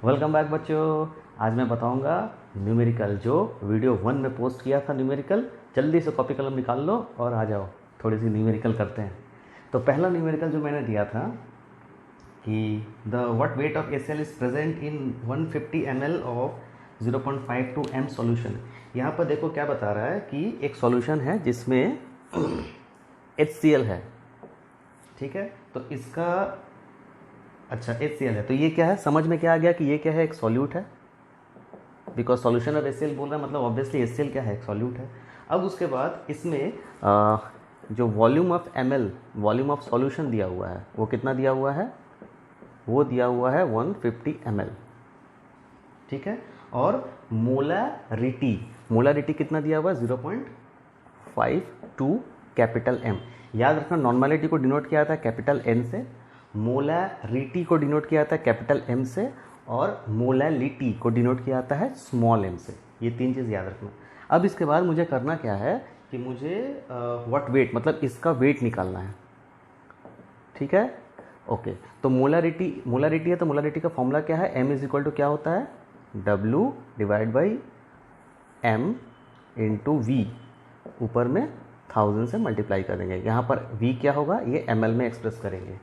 Welcome back बच्चों। आज मैं बताऊंगा न्यूमेरिकल, जो वीडियो 1 में पोस्ट किया था न्यूमेरिकल। जल्दी से कॉपी कलम निकाल लो और आ जाओ, थोड़ी सी न्यूमेरिकल करते हैं। तो पहला न्यूमेरिकल जो मैंने दिया था कि the what weight of HCl is present in 150 ml of 0.52 m solution. यहाँ पर देखो क्या बता रहा है कि एक सॉल्यूशन है जिसमें HCl है, ठीक है। तो इसका अच्छा HCl है, तो ये क्या है, समझ में क्या आ गया कि ये क्या है, एक सॉल्यूट है। बिकॉज सॉल्यूशन ऑफ HCl बोल रहा है, मतलब ऑब्वियसली HCl क्या है, एक सॉल्यूट है। अब उसके बाद इसमें जो volume of ml, volume of solution दिया हुआ है, वो कितना दिया हुआ है, वो दिया हुआ है 150 ml, ठीक है। और मोलारिटी, मोलारिटी कितना दिया हुआ है, 0.52 कैपिटल M। याद रखना, नॉर्मलिटी को डिनोट किया जाता है कैपिटल N से, मोलारिटी को डिनोट किया जाता है कैपिटल M से, और मोलालिटी को डिनोट किया जाता है स्मॉल m से। ये तीन चीज़ याद रखना। अब इसके बाद मुझे करना क्या है कि मुझे व्हाट वेट, मतलब इसका वेट निकालना है, ठीक है। ओके, तो मोलारिटी है, तो मोलारिटी का फॉर्मूला क्या है, m इज इक्वल टू क्या होता है, W divide by m into V, ऊपर में 1000 से मल्टीप्लाई करेंगे। यहाँ पर v क्या होगा, ये ml में एक्सप्रेस करेंगे।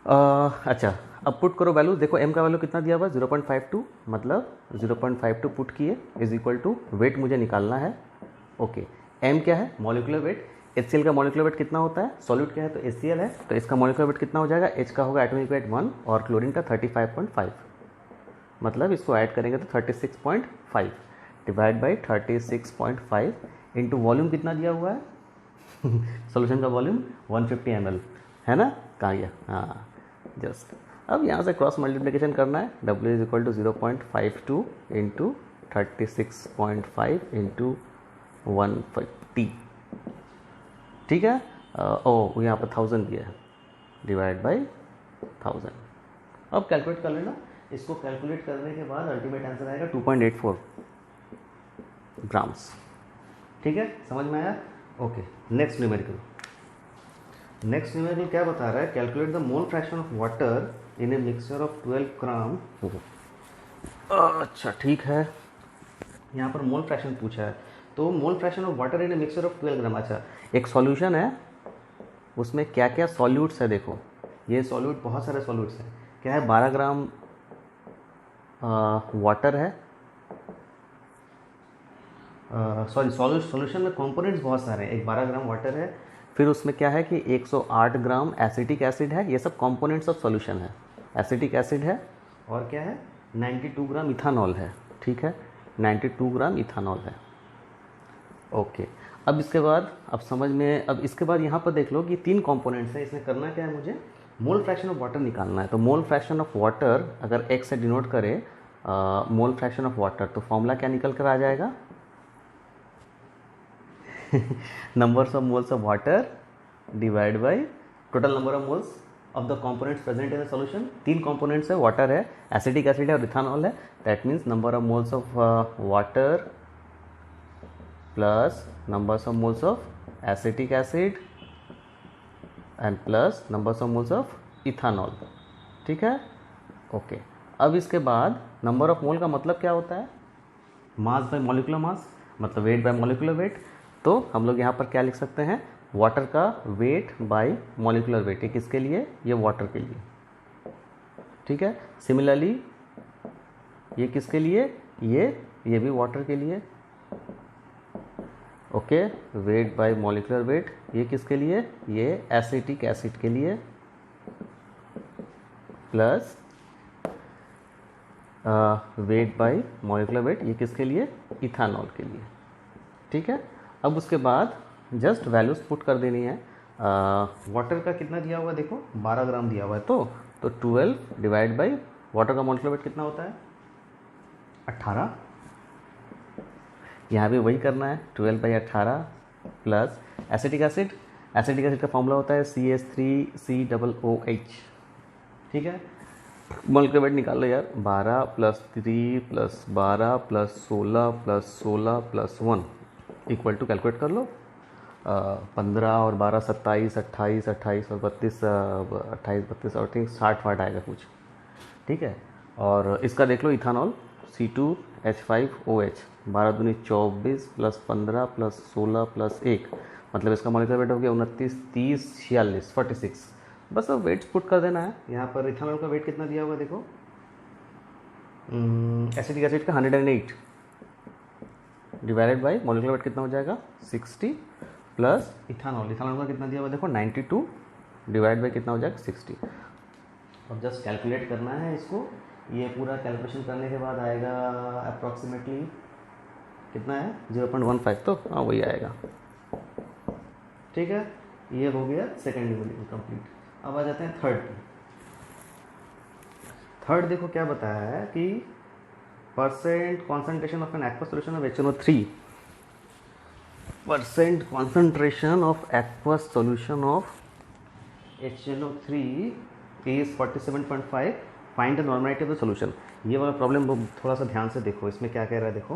अच्छा, अब पुट करो वैल्यू। देखो m का वैल्यू कितना दिया हुआ है, 0.52, मतलब 0.52 पुट किए इज इक्वल टू वेट मुझे निकालना है। ओके, m क्या है, मॉलिक्यूलर वेट। HCl का मॉलिक्यूलर वेट कितना होता है, सॉल्यूट क्या है तो HCl है, तो इसका मॉलिक्यूलर वेट कितना हो जाएगा, H का होगा एटॉमिक वेट 1 और क्लोरीन का 35.5, मतलब इसको ऐड करेंगे तो 36.5 डिवाइड बाई 36.5 इंटू वॉल्यूम कितना दिया हुआ है सॉल्यूशन का वॉल्यूम 150 ml है ना, कहाँ गया, हाँ जस्ट। अब यहाँ से क्रॉस मल्टीप्लिकेशन करना है, W is equal to 0.52 into 36.5 into 150, ठीक है। ओ यहाँ पर 1000 दिया है, डिवाइड बाई 1000। अब कैलकुलेट कर लेना, इसको कैलकुलेट करने के बाद अल्टीमेट आंसर आएगा 2.84 ग्राम्स, ठीक है, समझ में आया। ओके, नेक्स्ट न्यूमेरिकल क्या बता रहा है, calculate the mole fraction of water in a mixture of 12 ग्राम। अच्छा ठीक है, यहाँ पर मोल फ्रैक्शन पूछा है, तो मोल fraction of water in a mixture of 12 ग्राम। अच्छा, एक सॉल्यूशन है, उसमें क्या क्या सॉल्यूट्स है, देखो ये सॉल्यूट, बहुत सारे सॉल्यूट्स हैं। क्या है, 12 ग्राम वाटर है, सॉरी सॉल्यूशन में कंपोनेंट्स बहुत सारे हैं। एक 12 ग्राम वाटर है, फिर उसमें क्या है कि 108 ग्राम एसिटिक एसिड है, ये सब कंपोनेंट्स ऑफ सॉल्यूशन है। एसिटिक एसिड है, और क्या है, 92 ग्राम इथानॉल है, ठीक है, 92 ग्राम इथानॉल है। ओके, अब इसके बाद, अब समझ में, अब इसके बाद यहाँ पर देख लो कि 3 कंपोनेंट्स हैं, इसमें करना क्या है, मुझे मोल फ्रैक्शन ऑफ वाटर निकालना है। तो मोल फ्रैक्शन ऑफ वाटर अगर x से डिनोट करें मोल फ्रैक्शन ऑफ वाटर, तो फॉर्मूला क्या निकल कर आ जाएगा numbers of moles of water divide by total number of moles of the components present in the solution. 3 components है, वाटर है, एसिटिक एसिड है और इथानॉल है। That means number of moles of water plus numbers of moles of acetic acid and plus numbers of moles of ethanol, ठीक है। Okay, अब इसके बाद नंबर ऑफ मोल का मतलब क्या होता है, मास बाय मॉलिक्यूलर मास, मतलब वेट बाय मॉलिक्यूलर वेट। तो हम लोग यहाँ पर क्या लिख सकते हैं, वाटर का वेट बाय मॉलिक्यूलर वेट। ये किसके लिए, ये वाटर के लिए, ठीक है। सिमिलरली ये किसके लिए, ये भी वाटर के लिए। Okay, weight by molecular weight, ये किसके लिए, ये एसिटिक एसिड के लिए, plus weight by molecular weight, ये किसके लिए, इथानॉल के लिए, ठीक है। अब उसके बाद जस्ट वैल्यूज पुट कर देनी है। वाटर का कितना दिया हुआ है, देखो 12 ग्राम दिया हुआ है, तो 12 डिवाइड बाई वाटर का मॉलिक्यूलर वेट कितना होता है, 18। यहाँ भी वही करना है, 12 by 18 plus acetic acid, acetic acid का फॉर्मूला होता है CH3COOH, ठीक है। मॉलिक्यूलर वेट निकाल लो यार, 12 plus 3 plus 12 plus 16 plus 16 plus 1 equal to, calculate कर लो, 15 और 12 27, 28 28 और 32, 28 32 और 60 वाट आएगा कुछ, ठीक है। और इसका देख लो इथानॉल C2H5OH 12 दूनी 24 प्लस 15 प्लस 16 प्लस 1, मतलब इसका मॉलिक्यूलर वेट हो गया 29, 30, 46, 46। बस अब वेट्स पुट कर देना है। यहाँ पर इथानॉल का वेट कितना दिया हुआ देखो, एसिटिक एसिड का 108 डिवाइडेड बाई मॉलिक्यूलर वेट कितना हो जाएगा 60 प्लस इथानॉल का कितना दिया हुआ देखो 92 डिवाइड बाई कितना हो जाएगा 60। अब जस्ट कैलकुलेट करना है इसको। ये पूरा कैलकुलेशन करने के बाद आएगा अप्रॉक्सीमेटली कितना है 0.15, तो हाँ वही आएगा। ठीक है, ये हो गया सेकेंड न्यूमेरिकल कंप्लीट। अब आ जाते हैं थर्ड पे। थर्ड देखो क्या बताया है कि percent concentration of N aqua solution of HNO3, percent concentration of aqua solution of HNO3 is 47.5, find the normality of the solution. ये वाला प्रॉब्लम थोड़ा सा ध्यान से देखो, इसमें क्या कह रहा है देखो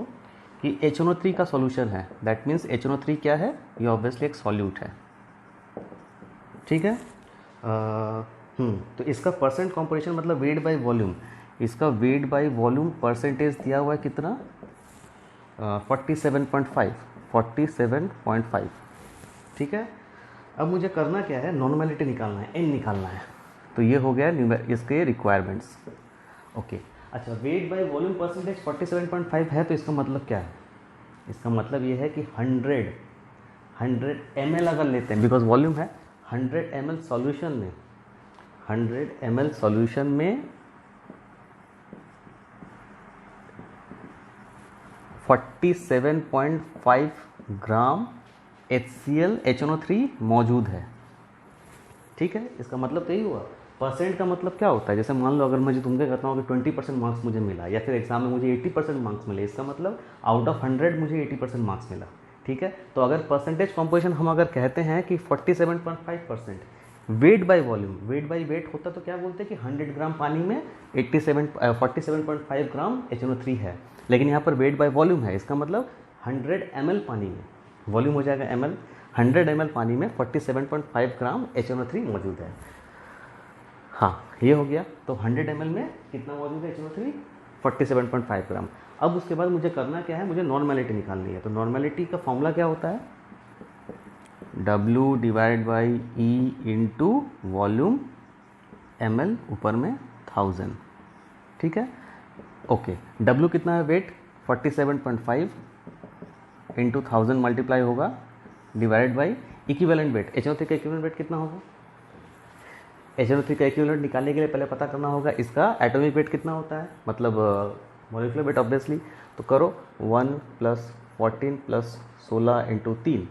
कि HNO3 का सॉल्यूशन है, दैट मीन्स HNO3 क्या है, ये ऑब्वियसली एक सॉल्यूट है। ठीक है, तो इसका परसेंट कॉम्पोजिशन मतलब वेट बाय वॉल्यूम, इसका वेट बाय वॉल्यूम परसेंटेज दिया हुआ है कितना 47.5। ठीक है, अब मुझे करना क्या है, नॉर्मलिटी निकालना है, n निकालना है। तो ये हो गया इसके रिक्वायरमेंट्स। ओके, अच्छा वेट बाय वॉल्यूम परसेंटेज 47.5 है, तो इसका मतलब क्या है, इसका मतलब ये है कि 100 ml अगर लेते हैं, बिकॉज वॉल्यूम है 100 ml सॉल्यूशन में, 100 ml सॉल्यूशन में 47.5 ग्राम HCl HNO3 मौजूद है। ठीक है, इसका मतलब तो यही हुआ। परसेंट का मतलब क्या होता है, जैसे मान लो अगर मुझे तुमसे कहता हूँ कि 20% मार्क्स मुझे मिला, या फिर एग्जाम में मुझे 80% मार्क्स मिले, इसका मतलब आउट ऑफ 100 मुझे 80% मार्क्स मिला। ठीक है, तो अगर परसेंटेज कॉम्पोजिशन हम अगर कहते हैं कि 47.5%, weight by volume, weight by weight होता तो क्या बोलते हैं कि 100 ग्राम पानी में 47.5 ग्राम HNO3 है, लेकिन यहाँ पर वेट बाय वॉल्यूम है, इसका मतलब 100 ml पानी में, वॉल्यूम हो जाएगा ml, 100 ml पानी में 47.5 ग्राम HNO3 मौजूद है। हाँ, ये हो गया। तो 100 ml में कितना मौजूद है HNO3, 47.5 ग्राम। अब उसके बाद मुझे करना क्या है, मुझे नॉर्मलिटी निकालनी है। तो नॉर्मलिटी का फॉर्मूला क्या होता है, W divide by E into volume ml ऊपर में 1000। ठीक है, ओके, W कितना है, वेट 47.5 इंटू 1000 मल्टीप्लाई होगा divide by equivalent weight. HNO3 का इक्विवेलेंट वेट कितना होगा, HNO3 का इक्विवेलेंट निकालने के लिए पहले पता करना होगा इसका एटॉमिक वेट कितना होता है, मतलब मॉलिक्यूलर वेट ऑब्वियसली। तो करो 1 प्लस 14 प्लस 16 इंटू 3,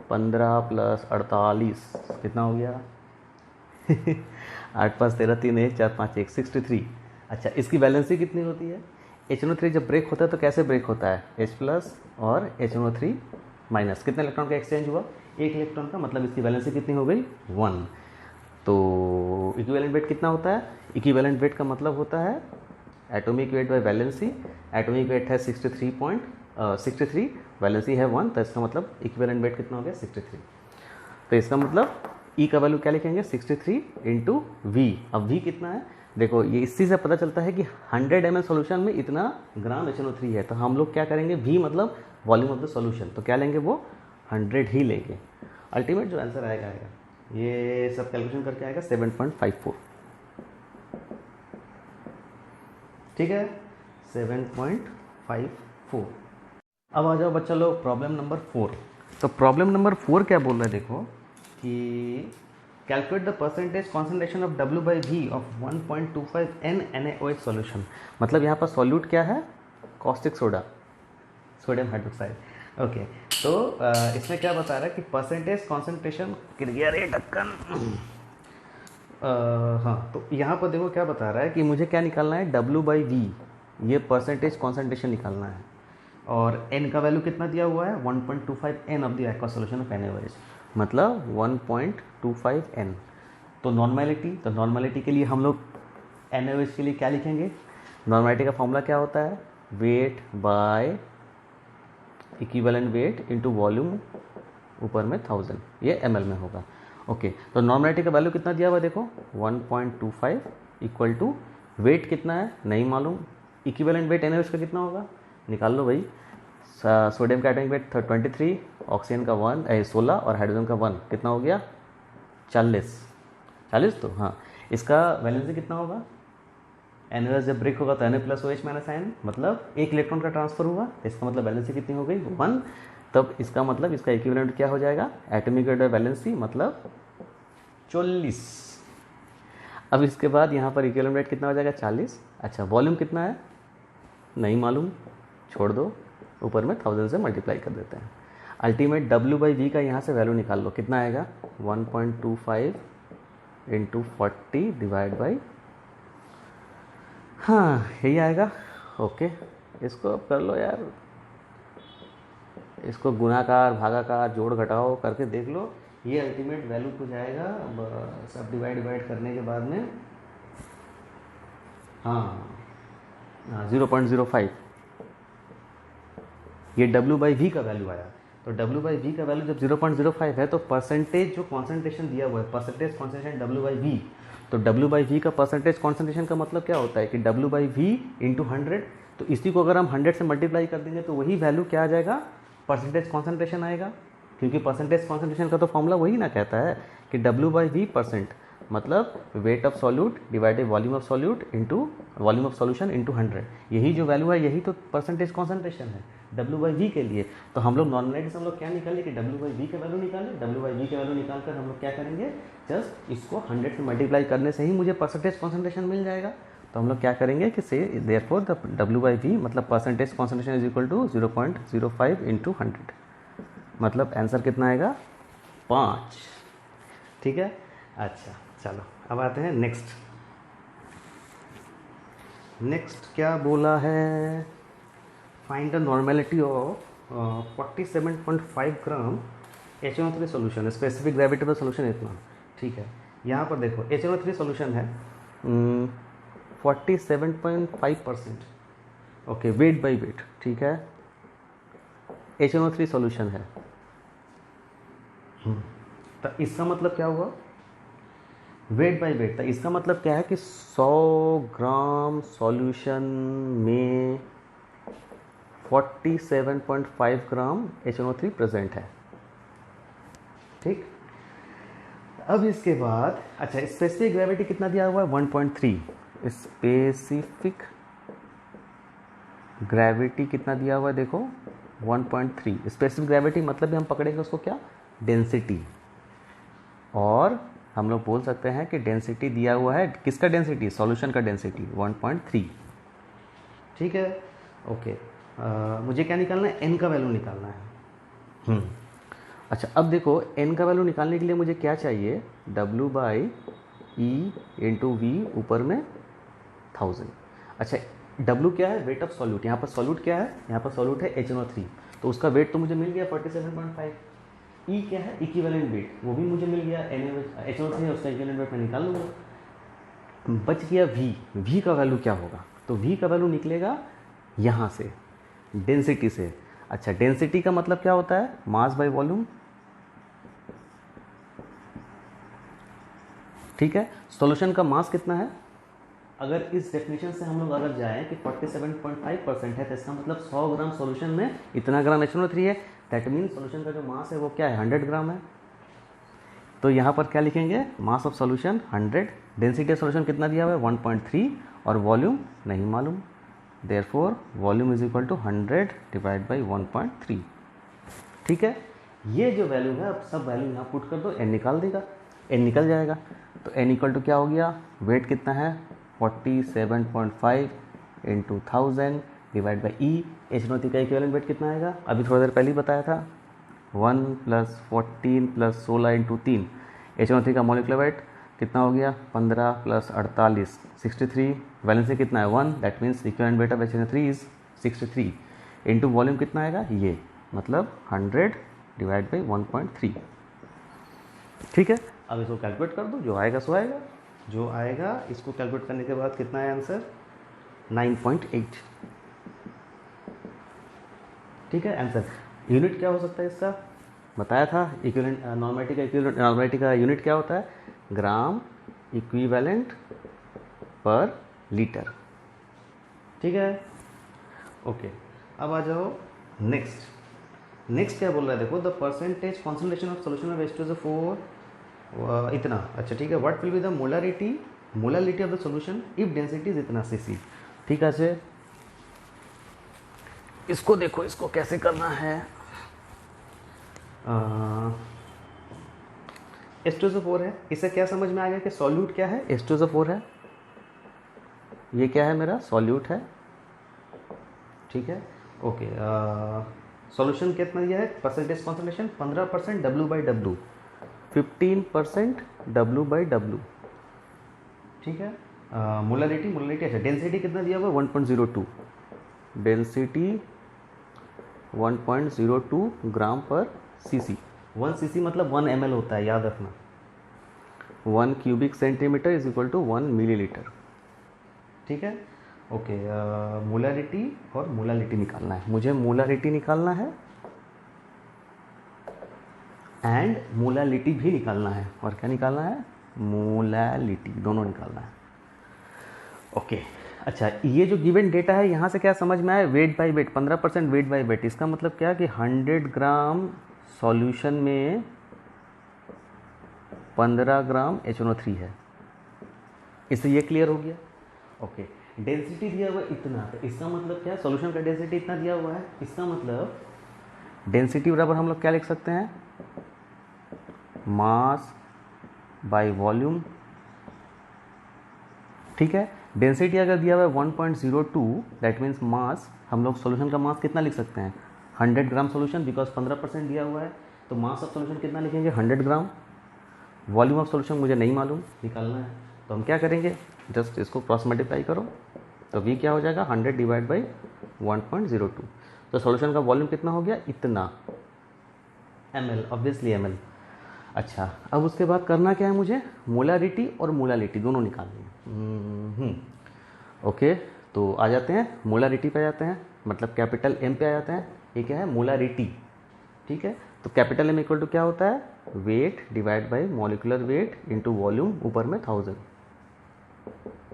15 प्लस 48 कितना हो गया 8 5 13 3 1 4 5 1 63। अच्छा, इसकी वैलेंसी कितनी होती है, HNO3 जब ब्रेक होता है तो कैसे ब्रेक होता है, H प्लस और HNO3 माइनस, कितने इलेक्ट्रॉन का एक्सचेंज हुआ, 1 इलेक्ट्रॉन का, मतलब इसकी वैलेंसी कितनी हो गई 1। तो इक्विवेलेंट वेट कितना होता है, इक्विवेलेंट वेट का मतलब होता है atomic weight by valency. Atomic weight है 63, वैलेंसी है 1, तो इसका मतलब इक्विवेलेंट वेट कितना हो गया 63। तो इसका मतलब E का वैल्यू क्या लिखेंगे 63 इंटू V। अब V कितना है देखो, ये इसी से पता चलता है कि 100 ml सॉल्यूशन में इतना ग्राम HNO3 है। तो हम लोग क्या करेंगे, V मतलब वॉल्यूम ऑफ द सॉल्यूशन, तो क्या लेंगे वो 100 ही लेंगे। अल्टीमेट जो आंसर आएगा ये सब कैलकुलेशन करके आएगा 7.54। ठीक है, 7.54। अब आ जाओ बच्चा लोग प्रॉब्लम नंबर 4। तो प्रॉब्लम नंबर 4 क्या बोल रहा है देखो कि calculate the percentage concentration of W by V of 1.25 N NaOH solution. मतलब यहाँ पर सॉल्यूट क्या है, caustic soda, sodium hydroxide. Okay, तो इसमें क्या बता रहा है कि परसेंटेज कॉन्सेंट्रेशन गिर गया रे ढक्कन। हाँ, तो यहाँ पर देखो क्या बता रहा है कि मुझे क्या निकालना है, W बाई V, ये परसेंटेज कॉन्सेंट्रेशन निकालना है, और N का वैल्यू कितना दिया हुआ है 1.25 N of the aqua solution of NaOH, मतलब 1.25 N। तो नॉर्मलिटी के लिए हम लोग NaOH के लिए क्या लिखेंगे, नॉर्मलिटी का फॉर्मूला क्या होता है, weight by equivalent weight into volume ऊपर में 1000, ये ml में होगा। ओके, तो नॉर्मलिटी का वैल्यू कितना दिया हुआ देखो 1.25 इक्वल टू वेट कितना है नहीं मालूम, इक्विवेलेंट वेट NaOH का कितना होगा निकाल लो भाई। सोडियम का एटॉमिक वेट 23, ऑक्सीजन का 16 और हाइड्रोजन का 1, कितना हो गया 40। तो हाँ, इसका वैलेंसी कितना होगा, NaOH जब ब्रेक होगा तो Na+OH -ion, मतलब एक इलेक्ट्रॉन का ट्रांसफर हुआ, तो इसका मतलब वैलेंसी कितनी हो गई 1। तब इसका मतलब इसका इक्विवेलेंट क्या हो जाएगा, एटॉमिक वेट वैलेंसी मतलब 40। अब इसके बाद यहाँ पर इक्विवेलेंट वेट कितना हो जाएगा 40। अच्छा, वॉल्यूम कितना है नहीं मालूम, छोड़ दो, ऊपर में 1000 से मल्टीप्लाई कर देते हैं। अल्टीमेट W/V का यहाँ से वैल्यू निकाल लो, कितना आएगा 1.25 × 40 डिवाइड बाई, हाँ यही आएगा। ओके, इसको अब कर लो यार, इसको गुणाकार भागाकार जोड़ घटाओ करके देख लो, ये अल्टीमेट वैल्यू हो जाएगा। सब डिवाइड करने के बाद में हाँ 0.05, ये W/V का वैल्यू आया। तो W/V का वैल्यू जब 0.05 है तो परसेंटेज जो कॉन्सेंट्रेशन दिया हुआ है, परसेंटेज कॉन्सेंट्रेशन W/V, तो W/V का परसेंटेज कॉन्सेंट्रेशन का मतलब क्या होता है कि W/V × 100, तो इसी को अगर हम 100 से मल्टीप्लाई कर देंगे तो वही वैल्यू क्या आ जाएगा, परसेंटेज कॉन्सेंट्रेशन आएगा। क्योंकि परसेंटेज कॉन्सेंट्रेशन का तो फॉर्मूला वही ना कहता है कि W/V % मतलब wait of solute divided volume of solute into volume of solution into 100, यही जो वैल्यू है यही तो परसेंटेज कॉन्सेंट्रेशन है W/V के लिए। तो हम लोग नॉर्मलाइज हम लोग क्या निकालें कि W/V का वैल्यू निकालें, W/V का वैल्यू निकाल कर हम लोग क्या करेंगे, जस्ट इसको 100 से मल्टीप्लाई करने से ही मुझे परसेंटेज कॉन्सेंट्रेशन मिल जाएगा। तो हम लोग क्या करेंगे कि से देयरफॉर द W/V मतलब percentage concentration is equal to 0.05 × 100, मतलब आंसर कितना आएगा 5। ठीक है, अच्छा चलो अब आते हैं नेक्स्ट क्या बोला है, find the normality of 47.5 gram HNO3 solution, specific gravity solution इतना। ठीक है, यहाँ पर देखो HNO3 सोल्यूशन है 47.5%, ओके, वेट बाई वेट। ठीक है, HNO3 सोल्यूशन है, तो इसका मतलब क्या हुआ, वेट बाई वेट, तो इसका मतलब क्या है कि 100 ग्राम सॉल्यूशन में 47.5 ग्राम HNO3 प्रेजेंट है। ठीक, अब इसके बाद अच्छा, स्पेसिफिक ग्रेविटी कितना दिया हुआ है 1.3, स्पेसिफिक ग्रेविटी कितना दिया हुआ है देखो 1.3। स्पेसिफिक ग्रेविटी मतलब भी हम पकड़ेंगे उसको क्या, डेंसिटी, और हम लोग बोल सकते हैं कि डेंसिटी दिया हुआ है, किसका डेंसिटी, सॉल्यूशन का डेंसिटी 1.3। ठीक है, ओके, मुझे क्या निकालना है, n का वैल्यू निकालना है। अच्छा, अब देखो n का वैल्यू निकालने के लिए मुझे क्या चाहिए, W/E × V ऊपर में 1000। अच्छा, W क्या है, वेट ऑफ सॉल्यूट, यहाँ पर सॉल्यूट क्या है, यहाँ पर सॉल्यूट है HNO3, तो उसका वेट तो मुझे मिल गया 47.5। E क्या है, इक्विवेलेंट वेट, वो भी मुझे मिल गया, HNO3 है उसका इक्विवेलेंट वेट मैं निकाल लूँगा। बच गया V का वैल्यू क्या होगा, तो V का वैल्यू निकलेगा यहाँ से डेंसिटी से। अच्छा, डेंसिटी का मतलब क्या होता है, मास बाय वॉल्यूम। ठीक है, सॉल्यूशन का मास कितना है, अगर इस डेफिनेशन से हम लोग अगर जाएं कि 47.5% है तो इसका मतलब 100 ग्राम सॉल्यूशन में इतना ग्राम HNO3 है, दैट मीन सॉल्यूशन का जो मास है वो क्या है 100 ग्राम है। तो यहाँ पर क्या लिखेंगे, mass of solution 100, density of solution कितना दिया हुआ है 1.3, और वॉल्यूम नहीं मालूम, therefore volume is equal to 100 divide by 1.3। ठीक है, ये जो वैल्यू है अब सब वैल्यू यहाँ पुट कर दो, n निकाल देगा, n निकल जाएगा। तो n इक्वल टू क्या हो गया, वेट कितना है 47.5 × 1000 डिवाइड बाई E, HNO3 का इक्विवेलेंट वेट कितना आएगा, अभी थोड़ी देर पहले ही बताया था 1 + 14 + 16 × 3। HNO3 का मॉलिक्यूलर वेट कितना हो गया 15 + 48 63, वैलेंसी कितना है 1, that means equivalent weight of HNO3 is 63 into volume कितना आएगा ये, मतलब 100 डिवाइड बाई 1.3। ठीक है, अब इसको कैलकुलेट कर दो, जो आएगा सो आएगा, जो आएगा इसको कैलकुलेट करने के बाद कितना है आंसर 9.8। ठीक है, आंसर यूनिट क्या हो सकता है इसका बताया था, इक्विवेलेंट नॉर्मेलिटी का यूनिट क्या होता है, ग्राम इक्विवेलेंट पर लीटर। ठीक है, ओके। अब आ जाओ नेक्स्ट क्या बोल रहा है, देखो the percentage concentration of solution of H2SO4 इतना। अच्छा ठीक है, what will be the molarity of the solution if density is इतना cc। ठीक है, इसको देखो, इसको कैसे करना है। H2SO4 है, इससे क्या समझ में आ गया कि सॉल्यूट क्या है, H2SO4 है, ये क्या है, मेरा सॉल्यूट है। ठीक है, ओके। सॉल्यूशन कितना दिया है, परसेंटेज कॉन्सेंट्रेशन 15% W/W, 15% W/W। ठीक है, मोलारिटी अच्छा, डेंसिटी कितना दिया हुआ, 1.02, डेंसिटी 1.02 ग्राम पर cc। 1 cc मतलब 1 ml होता है, याद रखना। 1 cubic centimetre is equal to 1 millilitre. ठीक है, ओके। मोलारिटी और मोलालिटी निकालना है मुझे, मोलारिटी निकालना है एंड मोलालिटी भी निकालना है। और क्या निकालना है, मोलालिटी, दोनों निकालना है। ओके, अच्छा, ये जो गिवन डेटा है यहाँ से क्या समझ में आया, weight by weight, 15% weight by weight. इसका मतलब क्या कि 100 ग्राम सॉल्यूशन में 15 ग्राम HNO3 है। इससे ये क्लियर हो गया। ओके, डेंसिटी दिया हुआ इतना, तो इसका मतलब क्या है, सॉल्यूशन का डेंसिटी इतना दिया हुआ है, इसका मतलब डेंसिटी बराबर हम लोग क्या लिख सकते हैं, मास बाय वॉल्यूम। ठीक है, डेंसिटी अगर दिया हुआ है 1.02, दैट मीन्स मास, हम लोग सॉल्यूशन का मास कितना लिख सकते हैं, 100 ग्राम सॉल्यूशन, बिकॉज 15% दिया हुआ है, तो मास ऑफ सॉल्यूशन कितना लिखेंगे, 100 ग्राम। वॉल्यूम ऑफ सॉल्यूशन मुझे नहीं मालूम, निकालना है, तो हम क्या करेंगे, जस्ट इसको क्रॉस मल्टीप्लाई करो, तो V क्या हो जाएगा, 100 डिवाइड बाई 1.02। तो सॉल्यूशन का वॉल्यूम कितना हो गया, इतना ml, ऑब्वियसली ml। अच्छा, अब उसके बाद करना क्या है मुझे, मोलारिटी और मोलालिटी दोनों निकालनी है। ओके, तो आ जाते हैं मोलारिटी पे, आ जाते हैं, मतलब कैपिटल M पे आ जाते हैं। ये क्या है, मोलारिटी। ठीक है, तो कैपिटल M इक्वल टू क्या होता है, weight divide by molecular weight into volume, ऊपर में 1000।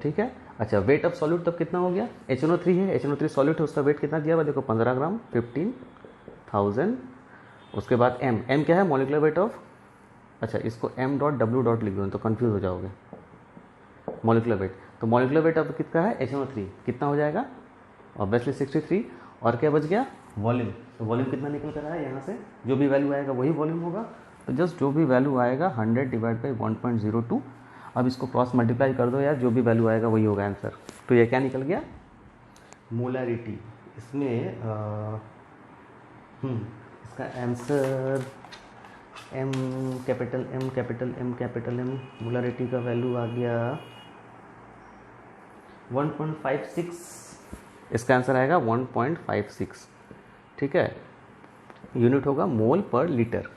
ठीक है, अच्छा, वेट ऑफ सॉल्यूट तब कितना हो गया, HNO3 है, HNO3 सॉल्यूट है, उसका वेट कितना दिया हुआ, देखो 15 ग्राम, 15,000। उसके बाद M क्या है, मॉलिकुलर वेट ऑफ, अच्छा इसको M.W. लिख दो तो कंफ्यूज हो जाओगे, मॉलिकुलर वेट। तो मॉलिकुलर वेट ऑफ कितना है, HNO3 कितना हो जाएगा, ऑब्वियसली 63। और क्या बच गया, वॉल्यूम। तो वॉल्यूम कितना निकल कर आया, यहाँ से जो भी वैल्यू आएगा वही वॉल्यूम होगा, तो जस्ट जो भी वैल्यू आएगा 100 डिवाइड बाई 1.02। अब इसको क्रॉस मल्टीप्लाई कर दो यार, जो भी वैल्यू आएगा वही होगा आंसर। तो ये क्या निकल गया, मोलारिटी। इसमें इसका answer M capital M, molarity का वैल्यू आ गया 1.56। इसका आंसर आएगा 1.56। ठीक है, यूनिट होगा मोल पर लीटर।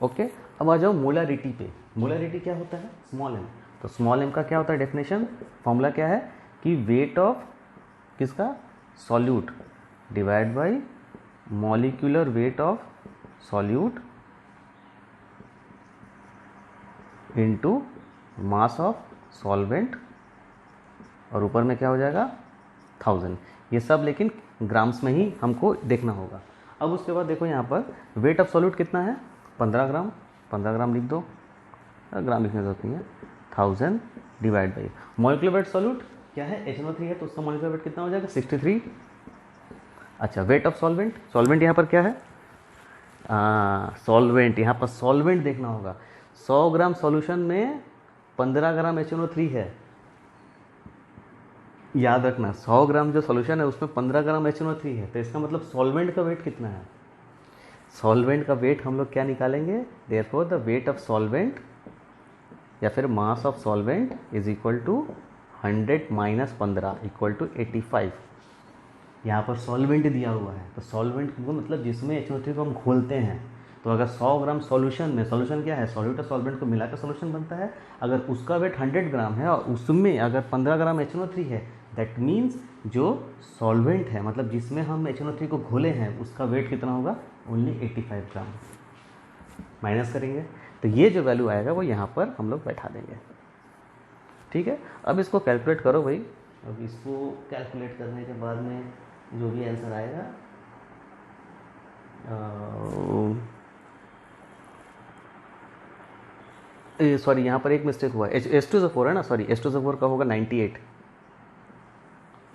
ओके, अब आ जाओ मोलारिटी पे। मोलारिटी क्या होता है, स्मॉल m। तो स्मॉल m का क्या होता है, डेफिनेशन, फॉर्मूला क्या है कि वेट ऑफ किसका, solute divide by molecular weight of solute into mass of solvent, और ऊपर में क्या हो जाएगा 1000। ये सब लेकिन ग्राम्स में ही हमको देखना होगा। अब उसके बाद देखो यहाँ पर वेट ऑफ सॉल्यूट कितना है, 15 ग्राम, 15 ग्राम लिख दो, ग्राम लिखने की जरूरत नहीं है, 1000 divide by molecular weight solute क्या है, HNO3 है, तो उसका मॉलिक्यूलर वेट कितना हो जाएगा, 63। अच्छा, वेट ऑफ सॉल्वेंट, सॉल्वेंट यहाँ पर क्या है, सॉल्वेंट, यहाँ पर सॉल्वेंट देखना होगा। 100 ग्राम सॉल्यूशन में 15 ग्राम HNO3 है, याद रखना, 100 ग्राम जो सॉल्यूशन है उसमें 15 ग्राम HNO3 है, तो इसका मतलब सॉल्वेंट का वेट कितना है, सॉल्वेंट का वेट हम लोग क्या निकालेंगे, therefore the weight of solvent या फिर mass of solvent is equal to 100 minus 15 equal to 85। यहाँ पर सॉल्वेंट दिया हुआ है, तो सॉल्वेंट को मतलब जिसमें HNO3 को हम घोलते हैं, तो अगर 100 ग्राम सॉल्यूशन में, सॉल्यूशन क्या है, सॉल्यूट और सॉल्वेंट को मिलाकर सॉल्यूशन बनता है, अगर उसका वेट 100 ग्राम है और उसमें अगर 15 ग्राम HNO3 है, दैट मीन्स जो सॉल्वेंट है, मतलब जिसमें हम HNO3 को घोले हैं, उसका वेट कितना होगा, ओनली 85 ग्राम। माइनस करेंगे तो ये जो वैल्यू आएगा वो यहाँ पर हम लोग बैठा देंगे। ठीक है, अब इसको कैलकुलेट करो भाई। अब इसको कैलकुलेट करने के बाद में जो भी आंसर आएगा, सॉरी यहाँ पर एक मिस्टेक हुआ, H2SO4 है ना, सॉरी H2SO4 का होगा 98,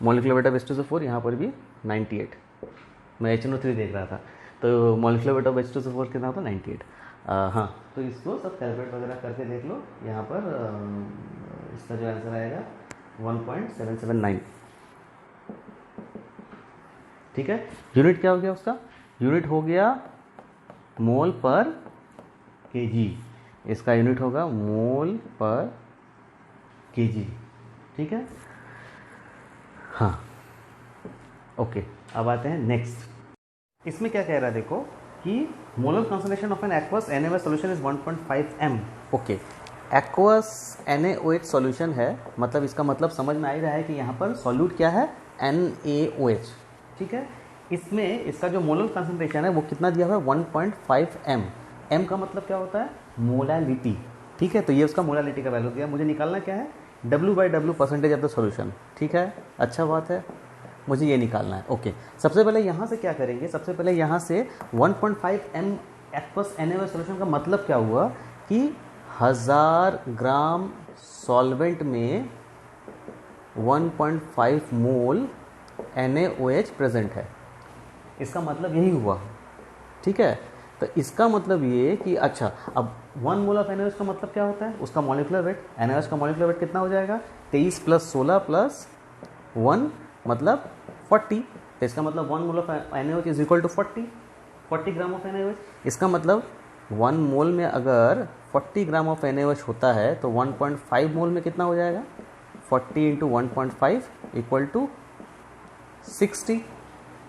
मॉलिक्यूलर वेट ऑफ H2SO4 यहाँ पर भी 98, मैं HNO3 देख रहा था, तो मॉलिक्यूलर वेट ऑफ H2SO4 कितना था 98। हाँ, तो इसको सब कैलकुलेट वगैरह करके देख लो, यहाँ पर इसका जो आंसर आएगा 1.779। ठीक है, यूनिट क्या हो गया उसका, यूनिट हो गया मोल पर केजी, इसका यूनिट होगा मोल पर केजी। ठीक है, हाँ ओके। अब आते हैं नेक्स्ट। इसमें क्या कह रहा है देखो कि molar concentration of an aqueous NaOH solution is 1.5 m। Okay, aqueous NaOH solution है, मतलब इसका मतलब समझ में आ ही रहा है कि यहाँ पर सॉल्यूट क्या है, NaOH। ठीक है, इसमें इसका जो मोलर कॉन्सेंट्रेशन है वो कितना दिया हुआ है, 1.5 m। m का मतलब क्या होता है, मोलालिटी। ठीक है, तो ये उसका मोलालिटी का वैल्यू दिया, मुझे निकालना क्या है, W/W percentage of the solution. ठीक है, अच्छा बात है, मुझे ये निकालना है। ओके, सबसे पहले यहाँ से क्या करेंगे, सबसे पहले यहाँ से 1.5 m एक्वस NaOH सॉल्यूशन का मतलब क्या हुआ कि 1000 ग्राम सॉल्वेंट में 1.5 मोल NaOH प्रेजेंट है, इसका मतलब यही हुआ। ठीक है, तो इसका मतलब ये कि अच्छा, अब 1 मोल ऑफ NaOH का मतलब क्या होता है, उसका मॉलिक्यूलर वेट, NaOH का मॉलिक्यूलर वेट कितना हो जाएगा, 23 + 16 + 1 मतलब 40। तो इसका मतलब 1 mole of NaOH is equal to 40 gram of NaOH। इसका मतलब 1 मोल में अगर 40 ग्राम ऑफ NaOH होता है तो 1.5 मोल में कितना हो जाएगा, 40 × 1.5 = 60।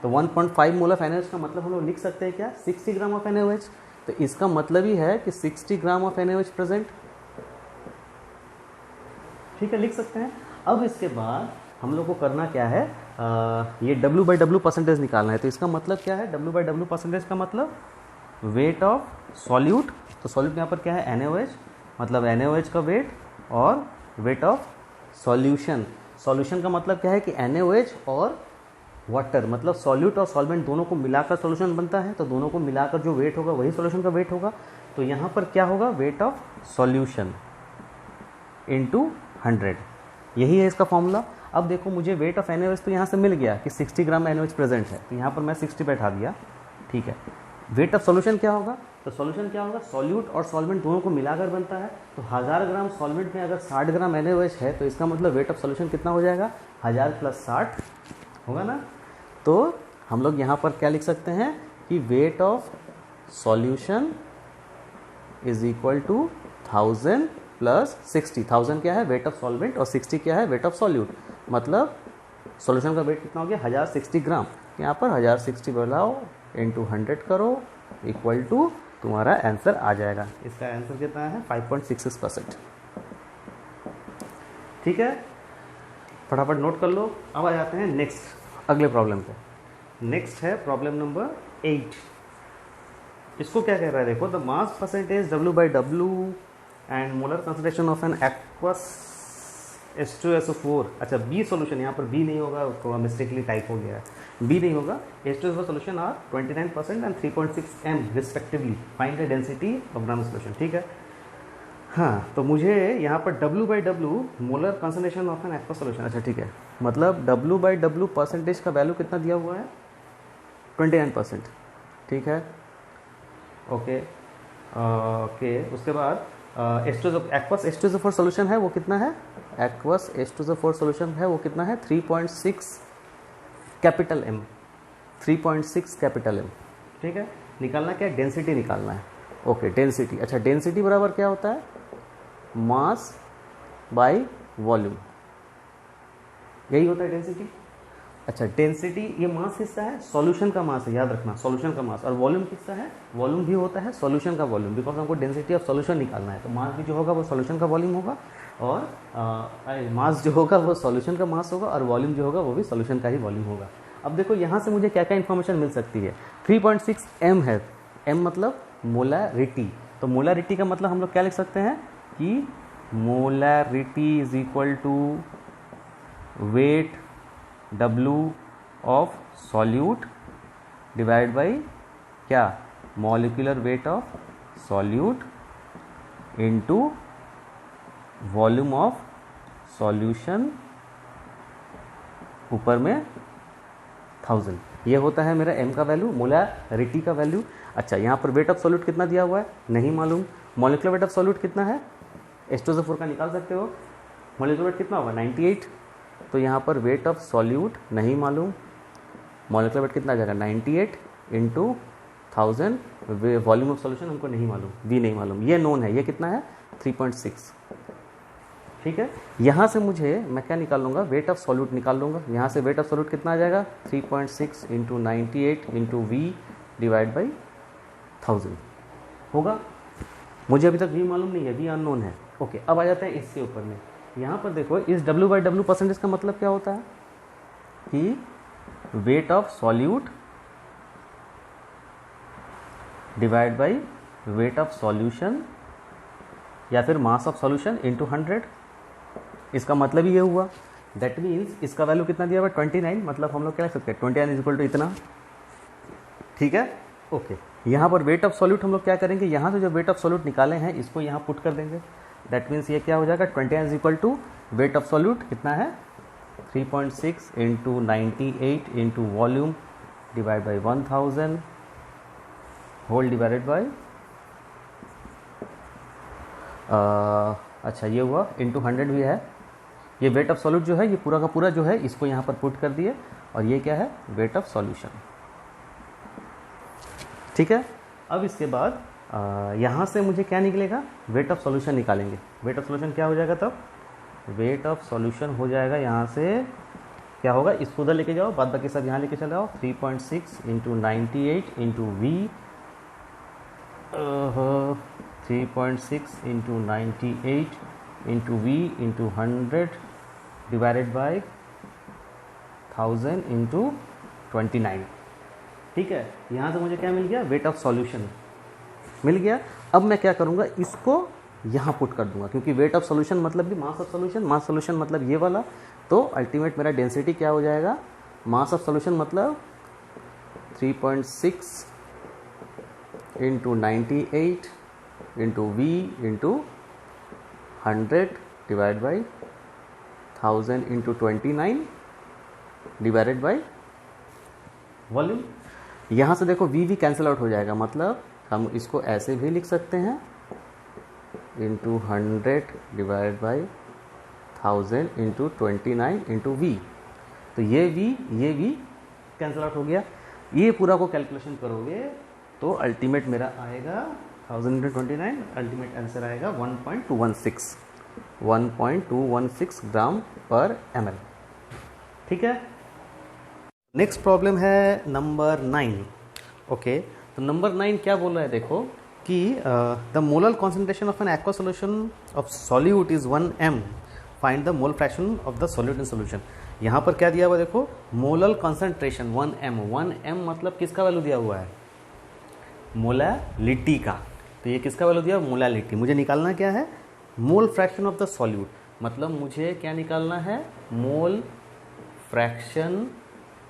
तो 1.5 मोल ऑफ NaOH का मतलब हम लोग लिख सकते हैं क्या, 60 ग्राम ऑफ NaOH। तो इसका मतलब ही है कि 60 ग्राम ऑफ NaOH प्रेजेंट। ठीक है, लिख सकते हैं। अब इसके बाद हम लोग को करना क्या है, ये W/W परसेंटेज निकालना है। तो इसका मतलब क्या है, W/W परसेंटेज का मतलब वेट ऑफ सॉल्यूट। तो सॉल्यूट यहाँ पर क्या है, NaOH, मतलब NaOH का वेट, और वेट ऑफ सॉल्यूशन। सॉल्यूशन का मतलब क्या है कि NaOH और वाटर, मतलब सॉल्यूट और सॉल्वेंट दोनों को मिलाकर सॉल्यूशन बनता है, तो दोनों को मिलाकर जो वेट होगा वही सॉल्यूशन का वेट होगा। तो यहाँ पर क्या होगा, वेट ऑफ सॉल्यूशन × 100, यही है इसका फॉर्मूला। अब देखो मुझे वेट ऑफ NaOH तो यहाँ से मिल गया कि 60 ग्राम NaOH प्रेजेंट है, तो यहाँ पर मैं 60 बैठा दिया। ठीक है, वेट ऑफ सॉल्यूशन क्या होगा, तो सॉल्यूशन क्या होगा, सॉल्यूट और सॉल्वेंट दोनों को मिलाकर बनता है। तो 1000 ग्राम सॉल्वेंट में अगर 60 ग्राम NaOH है, तो इसका मतलब वेट ऑफ सॉल्यूशन कितना हो जाएगा, 1000 + 60 होगा ना। तो हम लोग यहाँ पर क्या लिख सकते हैं कि weight of solution is equal to 1000 + 60। 1000 क्या है, वेट ऑफ सॉल्वेंट, और 60 क्या है, वेट ऑफ सॉल्यूट। मतलब सॉल्यूशन का वेट कितना हो गया, 1060 ग्राम। यहाँ पर 1060 बढ़ाओ × 100 करो इक्वल टू तुम्हारा आंसर आ जाएगा। इसका आंसर कितना है, 5.66%। ठीक है, फटाफट नोट कर लो। अब आ जाते हैं नेक्स्ट, अगले प्रॉब्लम पे। नेक्स्ट है प्रॉब्लम नंबर 8। इसको क्या कह रहा है देखो, the mass percentage W/W and molar concentration of an aqueous H2SO4। अच्छा, बी सोल्यूशन, यहाँ पर बी नहीं होगा, थोड़ा मिस्टेकली टाइप हो गया है, बी नहीं होगा। H2SO4 solution are 29% and 3.6 m respectively, find the density of gram solution. ठीक है, हाँ, तो मुझे यहाँ पर W/W molar concentration of an aqueous solution, अच्छा ठीक है, मतलब W/W परसेंटेज का वैल्यू कितना दिया हुआ है, 29%। ठीक है, ओके ओके। उसके बाद एक्वस H2SO4 सोल्यूशन है वो कितना है, एक्वस H2SO4 सोल्यूशन है वो कितना है, 3.6 कैपिटल M, 3.6 कैपिटल M। ठीक है, निकालना क्या है, डेंसिटी निकालना है। ओके, डेंसिटी, अच्छा डेंसिटी बराबर क्या होता है, मास बाय वॉल्यूम, यही होता है डेंसिटी। अच्छा, डेंसिटी, ये मास किसका है, सॉल्यूशन का मास है, याद रखना, सॉल्यूशन का मास। और वॉल्यूम किसका है, वॉल्यूम भी होता है सॉल्यूशन का वॉल्यूम, बिकॉज हमको डेंसिटी ऑफ सॉल्यूशन निकालना है। तो मास भी जो होगा वो सॉल्यूशन का वॉल्यूम होगा, और मास जो होगा वो सॉल्यूशन का मास होगा, और वॉल्यूम जो होगा वो भी सॉल्यूशन का ही वॉल्यूम होगा। अब देखो यहाँ से मुझे क्या क्या इन्फॉर्मेशन मिल सकती है। 3.6 m है, m मतलब मोलारिटी। तो मोलारिटी का मतलब हम लोग क्या लिख सकते हैं कि molarity is equal to weight W of solute divide by क्या, molecular weight of solute into volume of solution ऊपर में 1000। ये होता है मेरा m का वैल्यू, मोलैरिटी का वैल्यू। अच्छा, यहाँ पर वेट ऑफ सॉल्यूट कितना दिया हुआ है नहीं मालूम। मॉलिक्यूलर वेट ऑफ सॉल्यूट कितना है, H2SO4 का निकाल सकते हो। मॉलिक्यूलर वेट कितना होगा 98, तो यहाँ पर वेट ऑफ सॉल्यूट नहीं मालूम। मॉलिक्यूलर वेट कितना आ जाएगा 98 इंटू 1000, वॉल्यूम ऑफ सॉल्यूशन हमको नहीं मालूम, V नहीं मालूम। ये नोन है, ये कितना है 3.6। ठीक है, यहाँ से मुझे मैं क्या निकाल लूँगा, वेट ऑफ सॉल्यूट निकाल लूँगा। यहाँ से वेट ऑफ सॉल्यूट कितना आ जाएगा 3.6 into 98 into V divide by 1000 होगा। मुझे अभी तक V मालूम नहीं है, V अननोन है। ओके, अब आ जाते हैं इससे ऊपर में। यहाँ पर देखो इस W/W परसेंटेज का मतलब क्या होता है कि weight of solute divide by weight of solution या फिर मास ऑफ सॉल्यूशन इंटू 100। इसका मतलब ये हुआ, दैट मीन्स इसका वैल्यू कितना दिया हुआ 29, मतलब हम लोग क्या लिख सकते हैं 29 इज इक्वल टू इतना। ठीक है, ओके। यहाँ पर वेट ऑफ सॉल्यूट हम लोग क्या करेंगे, यहाँ से जो वेट ऑफ सॉल्यूट निकाले हैं इसको यहाँ पुट कर देंगे। दैट मीन्स ये क्या हो जाएगा 29 is equal to weight of solute कितना है 3.6 into 98 into volume divide by 1000 whole divided by अच्छा ये हुआ इंटू 100 भी है। ये वेट ऑफ सॉल्यूट जो है ये पूरा का पूरा जो है इसको यहाँ पर पुट कर दिए, और ये क्या है वेट ऑफ सॉल्यूशन। ठीक है, अब इसके बाद यहाँ से मुझे क्या निकलेगा, वेट ऑफ सॉल्यूशन निकालेंगे। वेट ऑफ सॉल्यूशन क्या हो जाएगा तब, वेट ऑफ सॉल्यूशन हो जाएगा यहाँ से क्या होगा, इसको उधर लेके जाओ, बाद बाकी सब यहाँ लेके चले आओ। 3.6 into 98 into V 3.6 into 98 into V into 100 divided by 1000 into 29। ठीक है, यहाँ से मुझे क्या मिल गया, वेट ऑफ सॉल्यूशन मिल गया। अब मैं क्या करूँगा, इसको यहाँ पुट कर दूंगा, क्योंकि वेट ऑफ सॉल्यूशन मतलब भी मास ऑफ सॉल्यूशन, मास सॉल्यूशन मतलब ये वाला, तो अल्टीमेट मेरा डेंसिटी क्या हो जाएगा, मास ऑफ सॉल्यूशन मतलब 3.6 into 98 into V into 100 divide by 1000 into 29 divided by volume. यहाँ से देखो V कैंसिल आउट हो जाएगा, मतलब हम इसको ऐसे भी लिख सकते हैं into 100 divide by 1000 into 29 into V। तो ये V कैंसिल आउट हो गया। ये पूरा को कैलकुलेशन करोगे तो अल्टीमेट मेरा आएगा 1000 इंटू 29, अल्टीमेट आंसर आएगा 1.216 ग्राम पर ml। ठीक है, नेक्स्ट प्रॉब्लम है नंबर 9। ओके, तो नंबर 9 क्या बोल रहा है, देखो कि the molar concentration of N aqua solution of solute is 1 m, find the mole fraction of the solute in solution. यहाँ पर क्या दिया हुआ देखो, मोलर कॉन्सेंट्रेशन 1 m। 1 m मतलब किसका वैल्यू दिया हुआ है, मोलैलिटी का। तो ये किसका वैल्यू दिया, मोलैलिटी। मुझे निकालना क्या है, मोल फ्रैक्शन ऑफ द सॉल्यूट, मतलब मुझे क्या निकालना है, मोल फ्रैक्शन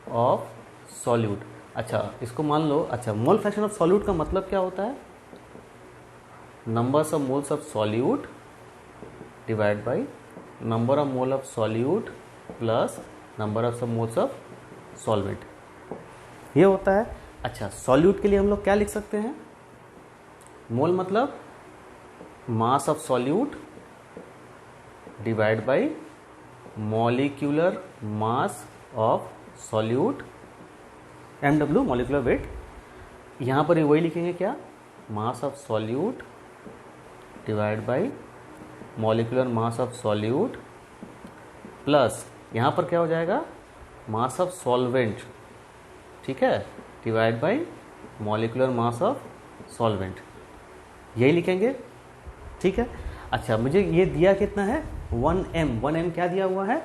ऑफ सॉल्यूट। अच्छा इसको मान लो, अच्छा मोल फ्रैक्शन ऑफ सॉल्यूट का मतलब क्या होता है, numbers of moles of solute divide by number of mole of solute plus number of moles of solvent, ये होता है। अच्छा सॉल्यूट के लिए हम लोग क्या लिख सकते हैं, मोल मतलब mass of solute divide by molecular mass of solute, MW molecular weight. यहाँ पर वही लिखेंगे क्या, mass of solute divide by molecular mass of solute plus यहाँ पर क्या हो जाएगा, मास ऑफ सॉल्वेंट, ठीक है, divide by molecular mass of solvent, यही लिखेंगे। ठीक है, अच्छा मुझे ये दिया कितना है 1m। 1m क्या दिया हुआ है,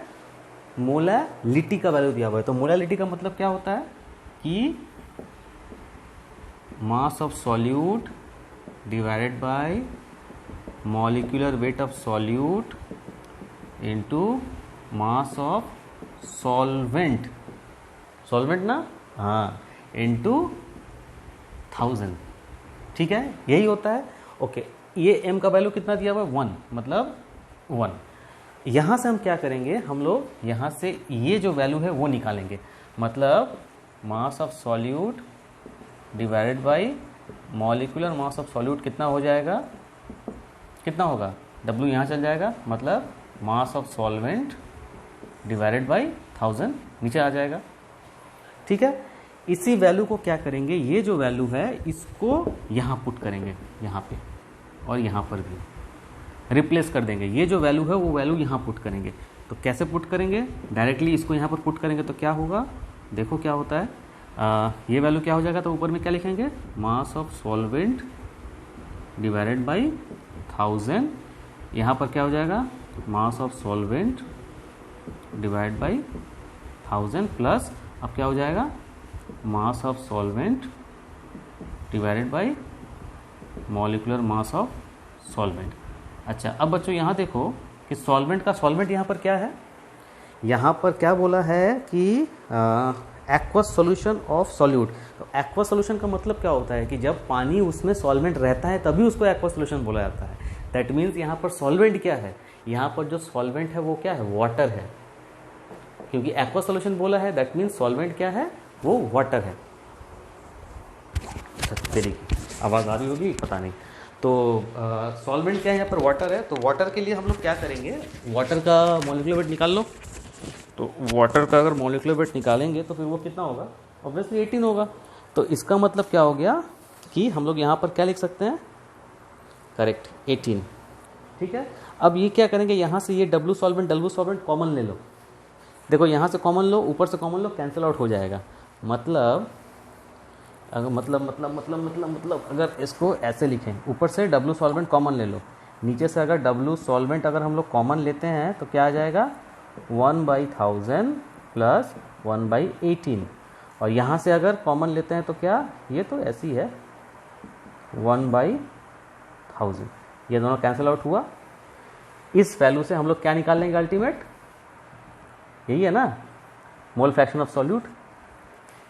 मोलैलिटी का वैल्यू दिया हुआ है। तो मोलैलिटी का मतलब क्या होता है कि mass of solute divided by molecular weight of solute into mass of solvent, solvent ना, हाँ, इनटू 1000, ठीक है, यही होता है। ओके, ये m का वैल्यू कितना दिया हुआ है 1, मतलब 1। यहाँ से हम क्या करेंगे, हम लोग यहाँ से ये जो वैल्यू है वो निकालेंगे, मतलब mass of solute divided by molecular mass of solute कितना हो जाएगा, कितना होगा, W यहाँ चल जाएगा, मतलब मास ऑफ सॉल्वेंट डिवाइडेड बाय 1000 नीचे आ जाएगा, ठीक है। इसी वैल्यू को क्या करेंगे, ये जो वैल्यू है इसको यहाँ पुट करेंगे, यहाँ पे और यहाँ पर भी रिप्लेस कर देंगे। ये जो वैल्यू है वो वैल्यू यहाँ पुट करेंगे। तो कैसे पुट करेंगे, डायरेक्टली इसको यहाँ पर पुट करेंगे तो क्या होगा, देखो क्या होता है, ये वैल्यू क्या हो जाएगा, तो ऊपर में क्या लिखेंगे, mass of solvent divided by 1000, यहाँ पर क्या हो जाएगा, मास of solvent divide by 1000 plus, अब क्या हो जाएगा, मास of solvent divided by molecular mass of solvent. अच्छा, अब बच्चों यहाँ देखो कि सॉल्वेंट का सॉल्वेंट यहाँ पर क्या है, यहाँ पर क्या बोला है कि एक्वस सॉल्यूशन ऑफ सॉल्यूट। तो एक्वस सॉल्यूशन का मतलब क्या होता है कि जब पानी उसमें सॉल्वेंट रहता है तभी उसको एक्वस सॉल्यूशन बोला जाता है। दैट मीन्स यहाँ पर सॉल्वेंट क्या है, यहाँ पर जो सॉल्वेंट है वो क्या है, वाटर है, क्योंकि एक्वस सॉल्यूशन बोला है, दैट मीन्स सॉल्वेंट क्या है, वो वाटर है। तेरी आवाज़ आ रही होगी, पता नहीं। तो सॉल्वेंट क्या है, यहाँ पर वाटर है। तो वाटर के लिए हम लोग क्या करेंगे, वाटर का मॉलिक्यूलर वेट निकाल लो। तो वाटर का अगर मॉलिक्यूलर वेट निकालेंगे तो फिर वो कितना होगा, ऑब्वियसली 18 होगा। तो इसका मतलब क्या हो गया कि हम लोग यहाँ पर क्या लिख सकते हैं, करेक्ट 18, ठीक है। अब ये क्या करेंगे, यहाँ से ये डब्ल्यू सॉल्वेंट कॉमन ले लो। देखो यहाँ से कॉमन लो, ऊपर से कॉमन लो, कैंसिल आउट हो जाएगा। मतलब अगर मतलब अगर इसको ऐसे लिखें, ऊपर से डब्ल्यू सॉल्वेंट कॉमन ले लो, नीचे से अगर डब्ल्यू सॉल्वेंट अगर हम लोग कॉमन लेते हैं तो क्या आ जाएगा, 1/1000 प्लस 1/18। और यहाँ से अगर कॉमन लेते हैं तो क्या, ये तो ऐसी है 1/1000, ये दोनों कैंसिल आउट हुआ। इस वैल्यू से हम लोग क्या निकाल लेंगे अल्टीमेट, यही है ना, मोल फ्रैक्शन ऑफ सॉल्यूट।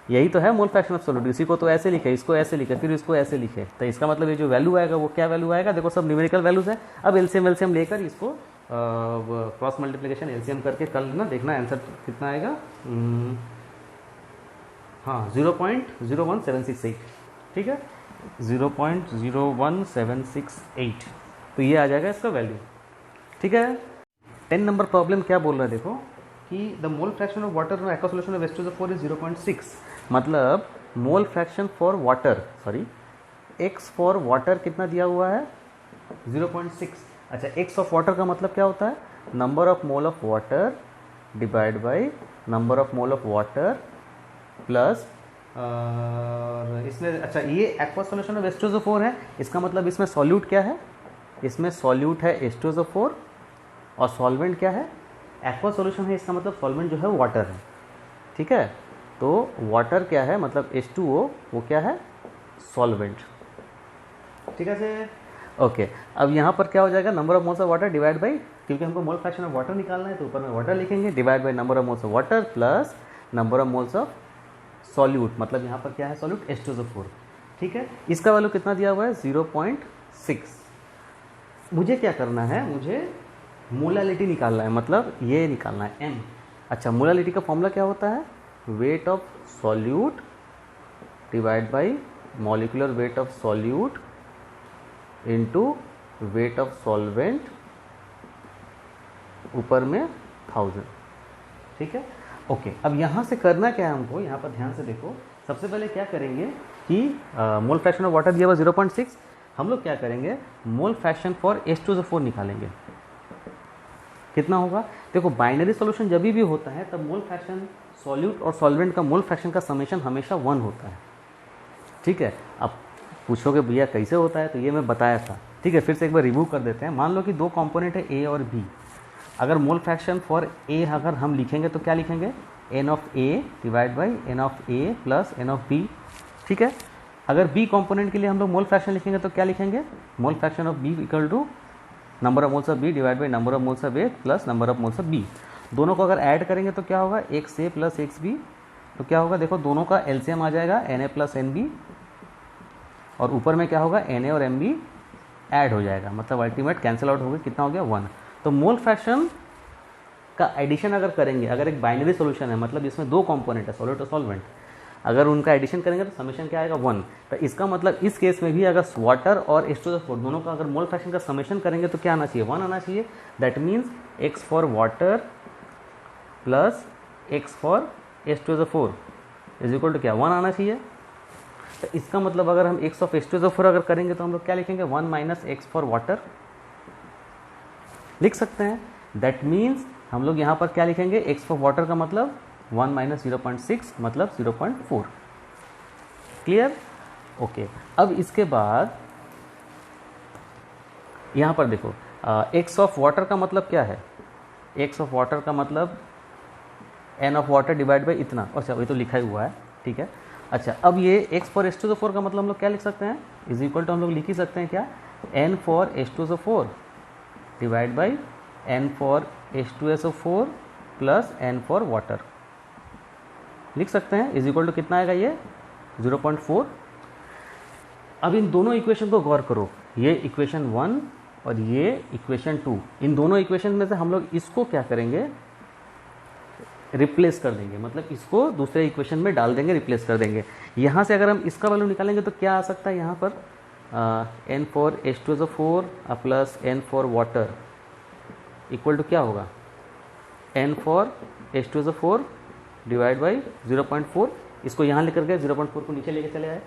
यही तो है मोल फ्रैक्शन ऑफ सॉल्यूट। इसी को तो ऐसे लिखे, इसको ऐसे लिखे, फिर इसको ऐसे लिखे। तो इसका मतलब ये जो वैल्यू आएगा वो क्या वैल्यू आएगा, देखो सब न्यूमेरिकल वैल्यूज है। अब एलसीएम लेकर इसको क्रॉस मल्टीप्लिकेशन एलसीएम करके कर लेना, देखना आंसर कितना आएगा। हाँ 0.01768, ठीक है 0.01768, तो ये आ जाएगा इसका वैल्यू, ठीक है। 10 नंबर प्रॉब्लम क्या बोल रहा है देखो कि the mole fraction of water in aqua solution of H2SO4 is 0.6। मतलब mole fraction for water, sorry x for water कितना दिया हुआ है 0.6। अच्छा, एक्स ऑफ वाटर का मतलब क्या होता है, number of mole of water divide by number of mole of water plus इसमें, अच्छा ये एक्वा सॉल्यूशन ऑफ H2SO4 है, इसका मतलब इसमें सॉल्यूट क्या है, इसमें सॉल्यूट है H2SO4 और सॉल्वेंट क्या है, एक्वा सॉल्यूशन है, इसका मतलब सॉल्वेंट जो है वो वाटर है, ठीक है। तो वाटर क्या है, मतलब H2O, वो क्या है, सॉल्वेंट, ठीक है से। ओके, अब यहाँ पर क्या हो जाएगा, number of moles of water divide by, क्योंकि हमको मोल फ्रैक्शन ऑफ वाटर निकालना है तो ऊपर में वाटर लिखेंगे, divide by number of moles of water plus number of moles of solute, मतलब यहाँ पर क्या है सॉल्यूट H2SO4, ठीक है। इसका वैल्यू कितना दिया हुआ है 0.6। मुझे क्या करना है, मुझे मोलालिटी निकालना है, मतलब ये निकालना है m। अच्छा, मोलालिटी का फॉर्मूला क्या होता है, wait of solute divide by molecular weight of solute into wait of solvent, ऊपर में 1000, ठीक है। ओके, अब यहाँ से करना क्या है हमको, यहाँ पर ध्यान से देखो। सबसे पहले क्या करेंगे कि मोल फ्रैक्शन ऑफ वाटर दिया हुआ 0.6, हम लोग क्या करेंगे, मोल फ्रैक्शन फॉर H2SO4 निकालेंगे। कितना होगा, देखो बाइनरी सॉल्यूशन जब भी होता है तब मोल फ्रैक्शन सॉल्यूट और सॉल्वेंट का मोल फ्रैक्शन का समेशन हमेशा 1 होता है, ठीक है। अब पूछोगे भैया कैसे होता है, तो ये मैं बताया था, ठीक है। फिर से एक बार रिव्यू कर देते हैं। मान लो कि दो कंपोनेंट है ए और बी, अगर मोल फ्रैक्शन फॉर ए अगर हम लिखेंगे तो क्या लिखेंगे, n of A divide by n of A plus n of B, ठीक है। अगर बी कंपोनेंट के लिए हम लोग मोल फ्रैक्शन लिखेंगे तो क्या लिखेंगे, mole fraction of B equal to number of moles of B divide by number of moles of A plus number of moles of B. दोनों को अगर ऐड करेंगे तो क्या होगा, x A plus x B, तो क्या होगा, देखो दोनों का एलसीएम आ जाएगा n A plus n B, और ऊपर में क्या होगा, एन ए और एम बी ऐड हो जाएगा, मतलब अल्टीमेट कैंसिल आउट हो गया, कितना हो गया 1। तो मोल फ्रैक्शन का एडिशन अगर करेंगे, अगर एक बाइनरी सोल्यूशन है, मतलब इसमें दो कंपोनेंट है सॉलिड और सॉल्वेंट, अगर उनका एडिशन करेंगे तो समेशन क्या आएगा 1। तो इसका मतलब इस केस में भी अगर वाटर और H2SO4 दोनों का अगर मोल फ्रैक्शन का समेशन करेंगे तो क्या आना चाहिए, 1 आना चाहिए। That means x for water plus x for H2SO4 is equal to क्या, 1 आना चाहिए। तो इसका मतलब अगर हम x ऑफ H2SO4 अगर करेंगे तो हम लोग क्या लिखेंगे, 1 माइनस एक्स फॉर वाटर लिख सकते हैं। दैट मीन्स हम लोग यहाँ पर क्या लिखेंगे, x फॉर वाटर का मतलब 1 माइनस 0.6 मतलब 0.4। Clear, okay. अब इसके बाद यहाँ पर देखो x ऑफ वाटर का मतलब क्या है, x ऑफ वाटर का मतलब n of water divide by इतना, अच्छा ये तो लिखा ही हुआ है, ठीक है। अच्छा अब ये x फॉर H2SO4 का मतलब हम लोग क्या लिख सकते हैं, इज इक्वल टू हम लोग लिख ही सकते हैं क्या, n for H2SO4 divide by n for H2SO4 plus n for water लिख सकते हैं, इज इक्वल टू कितना आएगा ये 0.4। अब इन दोनों इक्वेशन को गौर करो, ये इक्वेशन 1 और ये इक्वेशन 2, इन दोनों इक्वेशन में से हम लोग इसको क्या करेंगे, रिप्लेस कर देंगे, मतलब इसको दूसरे इक्वेशन में डाल देंगे, रिप्लेस कर देंगे। यहाँ से अगर हम इसका वैल्यू निकालेंगे तो क्या आ सकता है, यहाँ पर n for H2SO4 plus n for water equal to क्या होगा, n for H2SO4 divide by 0.4, इसको यहाँ लेकर गए 0.4 को नीचे लेके चले आए,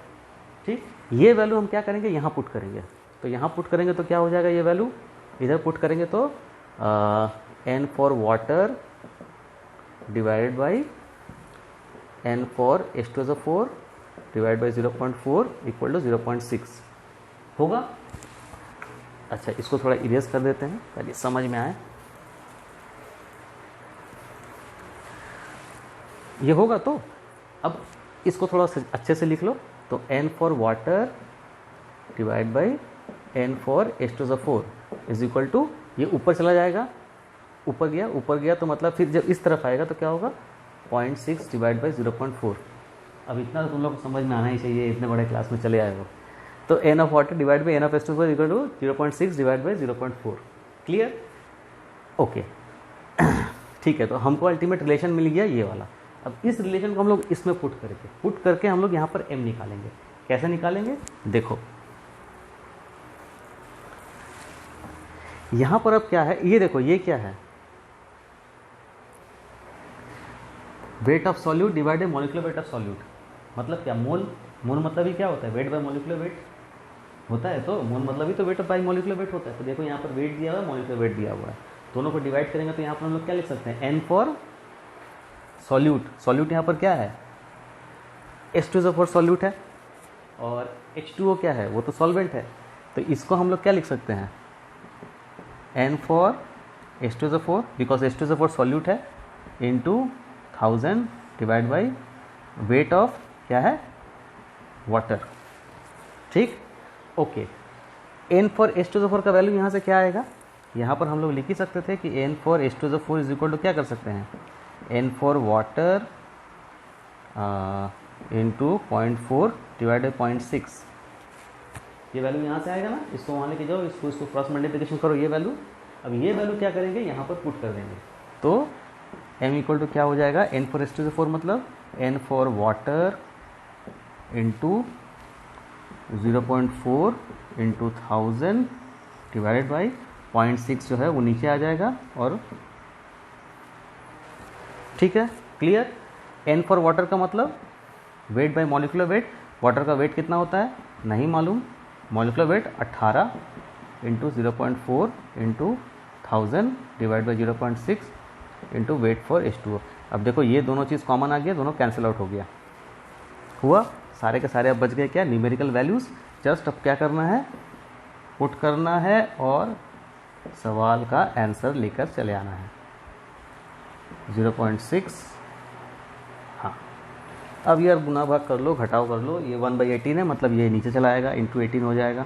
ठीक। ये वैल्यू हम क्या करेंगे, यहाँ पुट करेंगे, तो यहाँ पुट करेंगे तो क्या हो जाएगा, ये वैल्यू इधर पुट करेंगे तो n for water divide by n for H2SO4 divide by 0.4 equal to 0.6 होगा। अच्छा इसको थोड़ा इरेज कर देते हैं ताकि समझ में आए, ये होगा। तो अब इसको थोड़ा अच्छे से लिख लो, तो n for water divide by n for H2SO4 is equal to, ये ऊपर चला जाएगा, ऊपर गया तो मतलब फिर जब इस तरफ आएगा तो क्या होगा 0.6 डिवाइड बाई 0.4। अब इतना तो तुम लोग को समझ में आना ही चाहिए, इतने बड़े क्लास में चले आए हो। तो n of water divide by n of H2SO4 equal to 0.6 divide by 0.4। Clear, okay ठीक है। तो हमको अल्टीमेट रिलेशन मिल गया ये वाला। अब इस रिलेशन को हम लोग इसमें पुट करके हम लोग यहाँ पर m निकालेंगे। कैसे निकालेंगे, देखो यहाँ पर अब क्या है, ये देखो ये क्या है, wait of solute divide by molecular weight of solute. मतलब क्या, मोल मतलब ही क्या होता है, वेट बाय मॉलिक्यूलर वेट होता है। तो मोल मतलब ही तो वेट बाय मॉलिक्यूलर वेट होता है। तो देखो यहाँ पर वेट दिया हुआ है, मॉलिक्यूलर वेट दिया हुआ है, दोनों को डिवाइड करेंगे तो यहाँ पर हम लोग क्या लिख सकते हैं, n फॉर सॉल्यूट यहाँ पर क्या है, H2SO4 सॉल्यूट है, और H2O क्या है, वो तो सॉल्वेंट है। तो इसको हम लोग क्या लिख सकते हैं, n for H2SO4 because H2SO4 solute है into 1000 divide by weight of क्या है, वाटर, ठीक, ओके। n फॉर H2SO4 का वैल्यू यहाँ से क्या आएगा, यहाँ पर हम लोग लिख ही सकते थे कि n for H2SO4 is equal to क्या कर सकते हैं, n for water into 0.4 divide by 0.6, ये वैल्यू यहाँ से आएगा ना। इसको वहाँ लेके जाओ, इसको क्रॉस मल्टीप्लिकेशन करो, ये वैल्यू। अब ये वैल्यू क्या करेंगे, यहाँ पर पुट कर देंगे, तो m इक्वल टू क्या हो जाएगा, n फॉर H2SO4 मतलब n for water into 0.4 into 1000 divide by 0.6 जो है वो नीचे आ जाएगा, और ठीक है, क्लियर। n फॉर वाटर का मतलब weight by molecular weight, water का वेट कितना होता है नहीं मालूम, molecular weight 18 into 0.4 into 1000 divide by 0.6 into weight for H2O। अब देखो ये दोनों चीज़ कॉमन आ गया, दोनों कैंसिल आउट हो गया, हुआ सारे के सारे। अब बच गए क्या, न्यूमेरिकल वैल्यूज़। जस्ट अब क्या करना है, पुट करना है और सवाल का आंसर लेकर चले आना है 0.6। हाँ अब यार गुना भाग कर लो, घटाव कर लो, ये 1/18 है, मतलब ये नीचे चला आएगा, इंटू 18 हो जाएगा।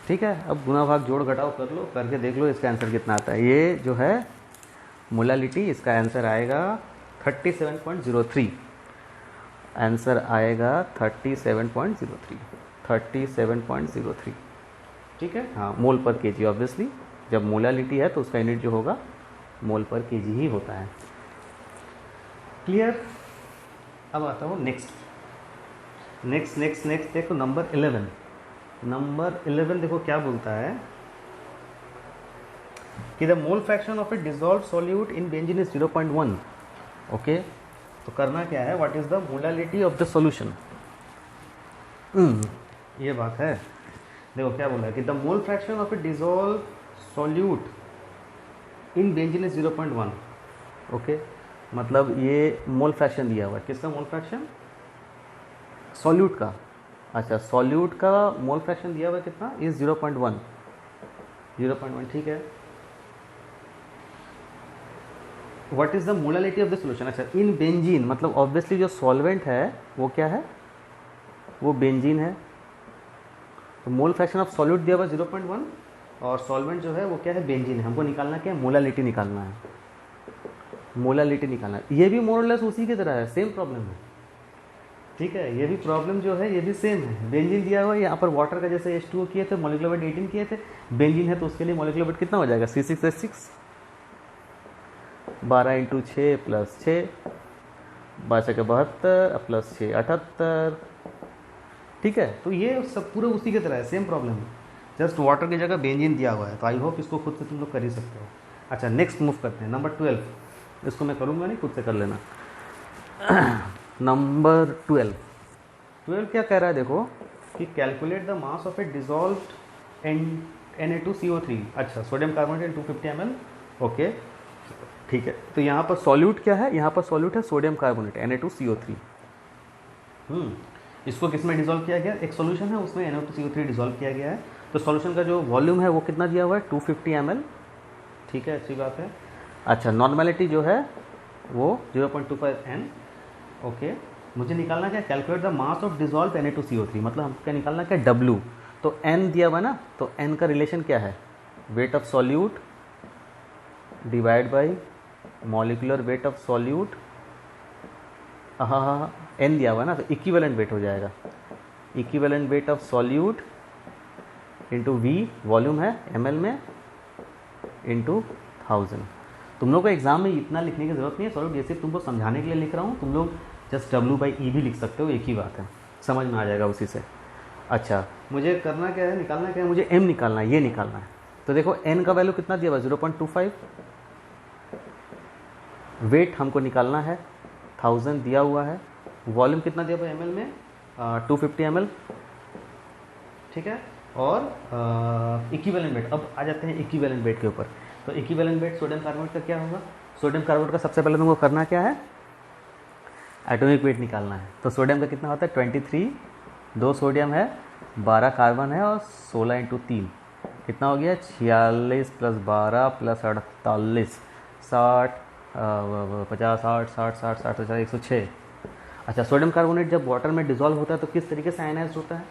ठीक है, अब गुना भाग जोड़ घटाव कर लो, करके देख लो इसका आंसर कितना आता है। ये जो है मोलालिटी, इसका आंसर आएगा 37.03, आंसर आएगा 37.03, 37.03। ठीक है, हाँ, मोल पर केजी। ऑब्वियसली जब मोलालिटी है तो उसका यूनिट जो होगा मोल पर केजी ही होता है। क्लियर। अब आता हूँ नेक्स्ट देखो नंबर 11। नंबर 11 देखो क्या बोलता है कि the mole fraction of A dissolve solute in benzene is 0.1। Okay, तो करना क्या है, what is the molality of the solution. ये बात है। देखो क्या बोला है कि the mole fraction of A dissolve solute in benzene is 0.1। Okay, मतलब ये मोल फ्रैक्शन दिया हुआ है, किसका मोल फ्रैक्शन, सॉल्यूट का। अच्छा, सॉल्यूट का मोल फ्रैक्शन दिया हुआ है कितना, इज 0.1, 0.1। ठीक है, what is the molality of the solution. अच्छा, इन बेंजीन मतलब ऑब्वियसली जो सॉल्वेंट है वो क्या है, वो बेंजीन है। तो मोल फ्रैक्शन ऑफ सॉल्यूट दिया हुआ 0.1 और सॉल्वेंट जो है वो क्या है, बेंजीन है। हमको निकालना क्या है, मोलालिटी निकालना है, मोलालिटी निकालना है। ये भी मोरलेस उसी की तरह है, सेम प्रॉब्लम है। ठीक है, ये भी प्रॉब्लम जो है ये भी सेम है। बेंजीन दिया हुआ है, यहाँ पर वाटर का जैसे H2O किए थे, मॉलिक्यूलर वेट 18 किए थे। बेंजीन है तो उसके लिए मॉलिक्यूलर वेट कितना हो जाएगा, C6H6, 12 × 6 + 6, 12 के 72 + 6 78। ठीक है, तो ये सब पूरा उसी की तरह है, सेम प्रॉब्लम है, जस्ट वाटर की जगह बेंजीन दिया हुआ है। तो आई होप इसको खुद से तुम लोग कर ही सकते हो। अच्छा, नेक्स्ट मूव करते हैं, नंबर 12। इसको मैं करूँगा नहीं, खुद से कर लेना। नंबर 12 क्या कह रहा है, देखो कि calculate the mass of A dissolved Na2CO3। अच्छा, सोडियम कार्बोनेट 250 ml। ओके, ठीक है, तो यहाँ पर सॉल्यूट क्या है, यहाँ पर सॉल्यूट है सोडियम कार्बोनेट Na2CO3। इसको किस में डिजोल्व किया गया, एक सॉल्यूशन है उसमें Na2CO3 डिजोल्व किया गया है। तो सॉल्यूशन का जो वॉल्यूम है वो कितना दिया हुआ है, 250 ml। ठीक है, अच्छी बात है। अच्छा, नॉर्मेलिटी जो है वो 0.25 N। ओके, मुझे निकालना क्या, calculate the mass of dissolve Na2CO3, मतलब हमको क्या निकालना क्या, W। तो N दिया हुआ ना, तो N का रिलेशन क्या है, wait of solute divide by molecular weight of solute. हाँ, N दिया हुआ है ना, तो इक्विवेलेंट वेट हो जाएगा, equivalent weight of solute into V, volume है ml में, इंटू 1000। तुम लोग को एग्जाम में इतना लिखने की ज़रूरत नहीं है, सॉल्यूट ये सिर्फ तुमको समझाने के लिए लिख रहा हूँ। तुम लोग जस्ट W/E भी लिख सकते हो, एक ही बात है, समझ में आ जाएगा उसी से। अच्छा, मुझे करना क्या है, निकालना क्या है, मुझे M निकालना है, ये निकालना है। तो देखो N का वैल्यू कितना दिया हुआ, 0.25। वेट हमको निकालना है, 1000 दिया हुआ है। वॉल्यूम कितना दिया हुआ है ml में, 250 ml। ठीक है, और इक्विवेलेंट वेट। अब आ जाते हैं इक्विवेलेंट वेट के ऊपर। तो इक्विवेलेंट वेट सोडियम कार्बोनेट का क्या होगा, सोडियम कार्बोनेट का सबसे पहले तुमको करना क्या है, एटॉमिक वेट निकालना है। तो सोडियम का कितना होता है, 23। 2 सोडियम है, 12 कार्बन है और 16 × 3 कितना हो गया, 46 + 12 + 48, 60, 50, 60, 60, 60, 60, 60, 106। अच्छा, सोडियम कार्बोनेट जब वाटर में डिजोल्व होता है तो किस तरीके से आयनाइज होता है,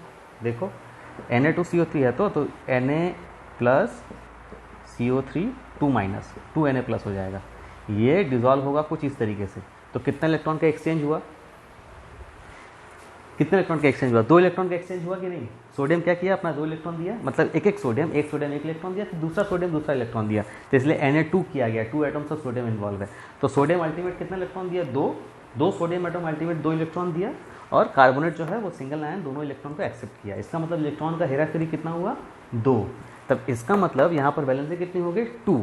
देखो Na2CO3 है तो Na + CO3 2 - 2 Na+ हो जाएगा। ये डिजोल्व होगा कुछ इस तरीके से। तो कितने इलेक्ट्रॉन का एक्सचेंज हुआ, कितने इलेक्ट्रॉन का एक्सचेंज हुआ, 2 इलेक्ट्रॉन का एक्सचेंज हुआ कि नहीं। सोडियम क्या किया, अपना 2 इलेक्ट्रॉन दिया, मतलब एक सोडियम एक इलेक्ट्रॉन दिया, फिर दूसरा सोडियम दूसरा इलेक्ट्रॉन दिया, तो इसलिए Na2 किया गया, 2 एटम्स ऑफ सोडियम इन्वॉल्व है। तो सोडियम अल्टीमेट कितना इलेक्ट्रॉन दिया, 2 सोडियम एटम अल्टीमेट 2 इलेक्ट्रॉन दिया, और कार्बोनेट जो है वो सिंगल आयन दोनों इलेक्ट्रॉन को एक्सेप्ट किया। इसका मतलब इलेक्ट्रॉन का हेराफेरी कितना हुआ, 2। तब इसका मतलब यहाँ पर वैलेंसी कितनी हो गई, 2।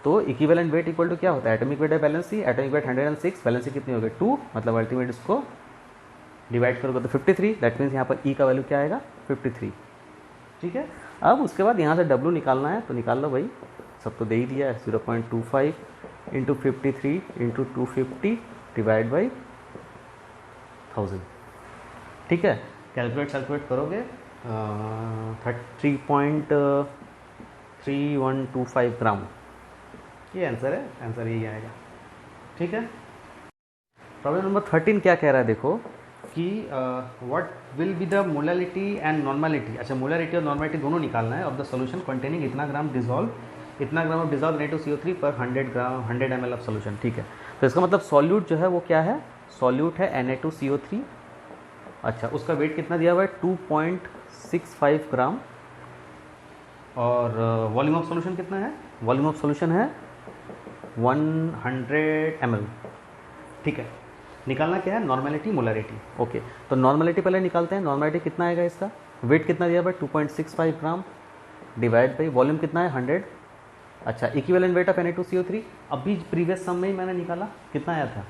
तो इक्विवेलेंट वेट इक्वल टू क्या होता है, एटॉमिक वेट है वैलेंसी, एटॉमिक वेट 106, वैलेंसी कितनी हो गई, 2, मतलब अल्टीमेट इसको डिवाइड करोगे तो 53। दैट मीन्स यहाँ पर E का वैल्यू क्या आएगा, 53। ठीक है, अब उसके बाद यहाँ से W निकालना है, तो निकाल लो भाई, सब तो दे ही दिया है, 0.25 × 53 × 250 डिवाइड बाई 1000। ठीक है, कैलकुलेट करोगे 30.3125 ग्राम, ये आंसर है, आंसर यही आएगा। ठीक है, प्रॉब्लम नंबर 13 क्या कह रहा है, देखो कि what will be the molality and normality. अच्छा, मोलालिटी और नॉर्मेलिटी दोनों निकालना है ऑफ द सोल्यूशन कंटेनिंग इतना ग्राम ऑफ डिजॉल्व Na2CO3 पर 100 ml ऑफ सोल्यूशन। ठीक है, तो इसका मतलब सॉल्यूट जो है वो क्या है, सॉल्यूट है Na2CO3। अच्छा, उसका वेट कितना दिया हुआ है 2.65 ग्राम, और वॉल्यूम ऑफ सोल्यूशन कितना है, वॉल्यूम ऑफ सोल्यूशन है 100 ml। ठीक है, निकालना क्या है, नॉर्मेलिटी मोलारिटी। ओके, तो नॉर्मेलिटी पहले निकालते हैं। नॉर्मेलिटी कितना आएगा, इसका वेट कितना दिया हुआ है 2.65 ग्राम डिवाइड बाई वॉल्यूम कितना है 100। अच्छा, इक्विवेलेंट वेट ऑफ Na2CO3 अभी प्रीवियस सम में ही मैंने निकाला, कितना आया था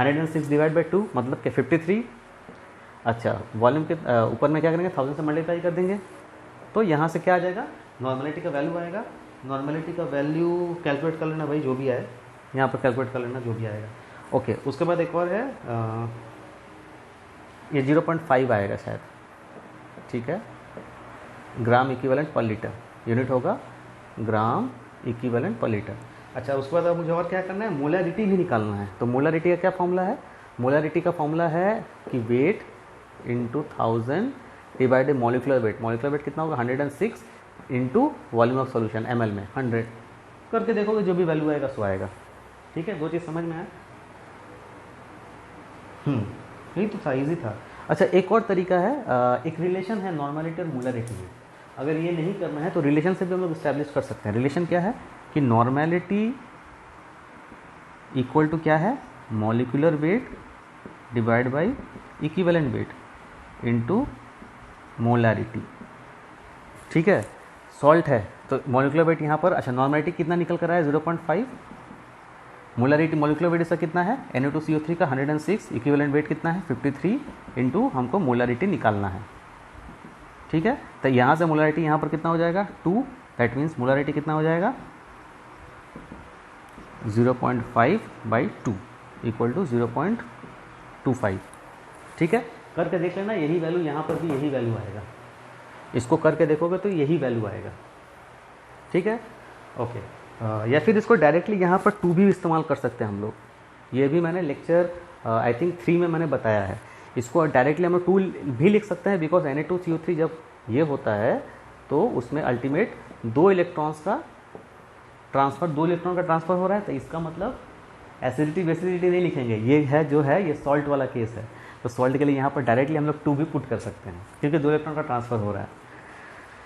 106 डिवाइड बाई 2 मतलब कि 53। अच्छा, वॉल्यूम के ऊपर में क्या करेंगे 1000 से मल्टीप्लाई कर देंगे, तो यहाँ से क्या आ जाएगा, नॉर्मेलिटी का वैल्यू आएगा। नॉर्मेलिटी का वैल्यू कैलकुलेट कर लेना भाई, जो भी आए यहाँ पर कैलकुलेट कर लेना, जो भी आएगा। ओके, उसके बाद एक और है, ये 0.5 आएगा शायद। ठीक है, ग्राम इक्विवेलेंट पर लीटर, यूनिट होगा ग्राम इक्विवेलेंट पर लीटर। अच्छा, उसके बाद अब मुझे और क्या करना है, मोलारिटी भी निकालना है। तो मोलारिटी का क्या फॉर्मूला है, मोलारिटी का फॉर्मूला है कि weight into 1000 divide molecular weight. Molecular weight कितना होगा 106 into volume of solution ml में 100 करके देखोगे, जो भी वैल्यू आएगा सो आएगा। ठीक है, दो चीज़ समझ में आया। यही तो था, इजी था। अच्छा, एक और तरीका है, एक रिलेशन है नॉर्मेलिटी और मोलारिटी में। अगर ये नहीं करना है तो रिलेशन से भी हम लोग इस्टेब्लिश कर सकते हैं। रिलेशन क्या है कि नॉर्मेलिटी इक्वल टू क्या है, molecular weight divide by equivalent weight into molarity. ठीक है, सॉल्ट है तो मॉलिकुलर वेट यहाँ पर, अच्छा नॉर्मेलिटी कितना निकल कर आया 0.5, मोलारिटी मॉलिकुलर वेट इसका कितना है Na2CO3 का 106, इक्विवेलेंट वेट कितना है 53 इंटू हमको मोलारिटी निकालना है। ठीक है, तो यहाँ से मोलारिटी यहाँ पर कितना हो जाएगा 2, दैट मीन्स मोलारिटी कितना हो जाएगा 0.5/2 इक्वल टू 0.25। ठीक है, करके देख लेना, यही वैल्यू यहाँ पर भी यही वैल्यू आएगा, इसको करके देखोगे तो यही वैल्यू आएगा। ठीक है, ओके। या फिर इसको डायरेक्टली यहाँ पर 2 भी इस्तेमाल कर सकते हैं हम लोग, ये भी मैंने लेक्चर आई थिंक 3 में मैंने बताया है। इसको डायरेक्टली हम लोग 2 भी लिख सकते हैं, बिकॉज Na2CO3 जब ये होता है तो उसमें अल्टीमेट 2 इलेक्ट्रॉन्स का ट्रांसफ़र, 2 इलेक्ट्रॉन का ट्रांसफ़र हो रहा है, तो इसका मतलब एसिडिटी बेसिडिटी नहीं लिखेंगे, ये है जो है ये सॉल्ट वाला केस है। तो सॉल्ट के लिए यहाँ पर डायरेक्टली हम लोग 2 भी पुट कर सकते हैं, क्योंकि 2 इलेक्ट्रॉन का ट्रांसफ़र हो रहा है।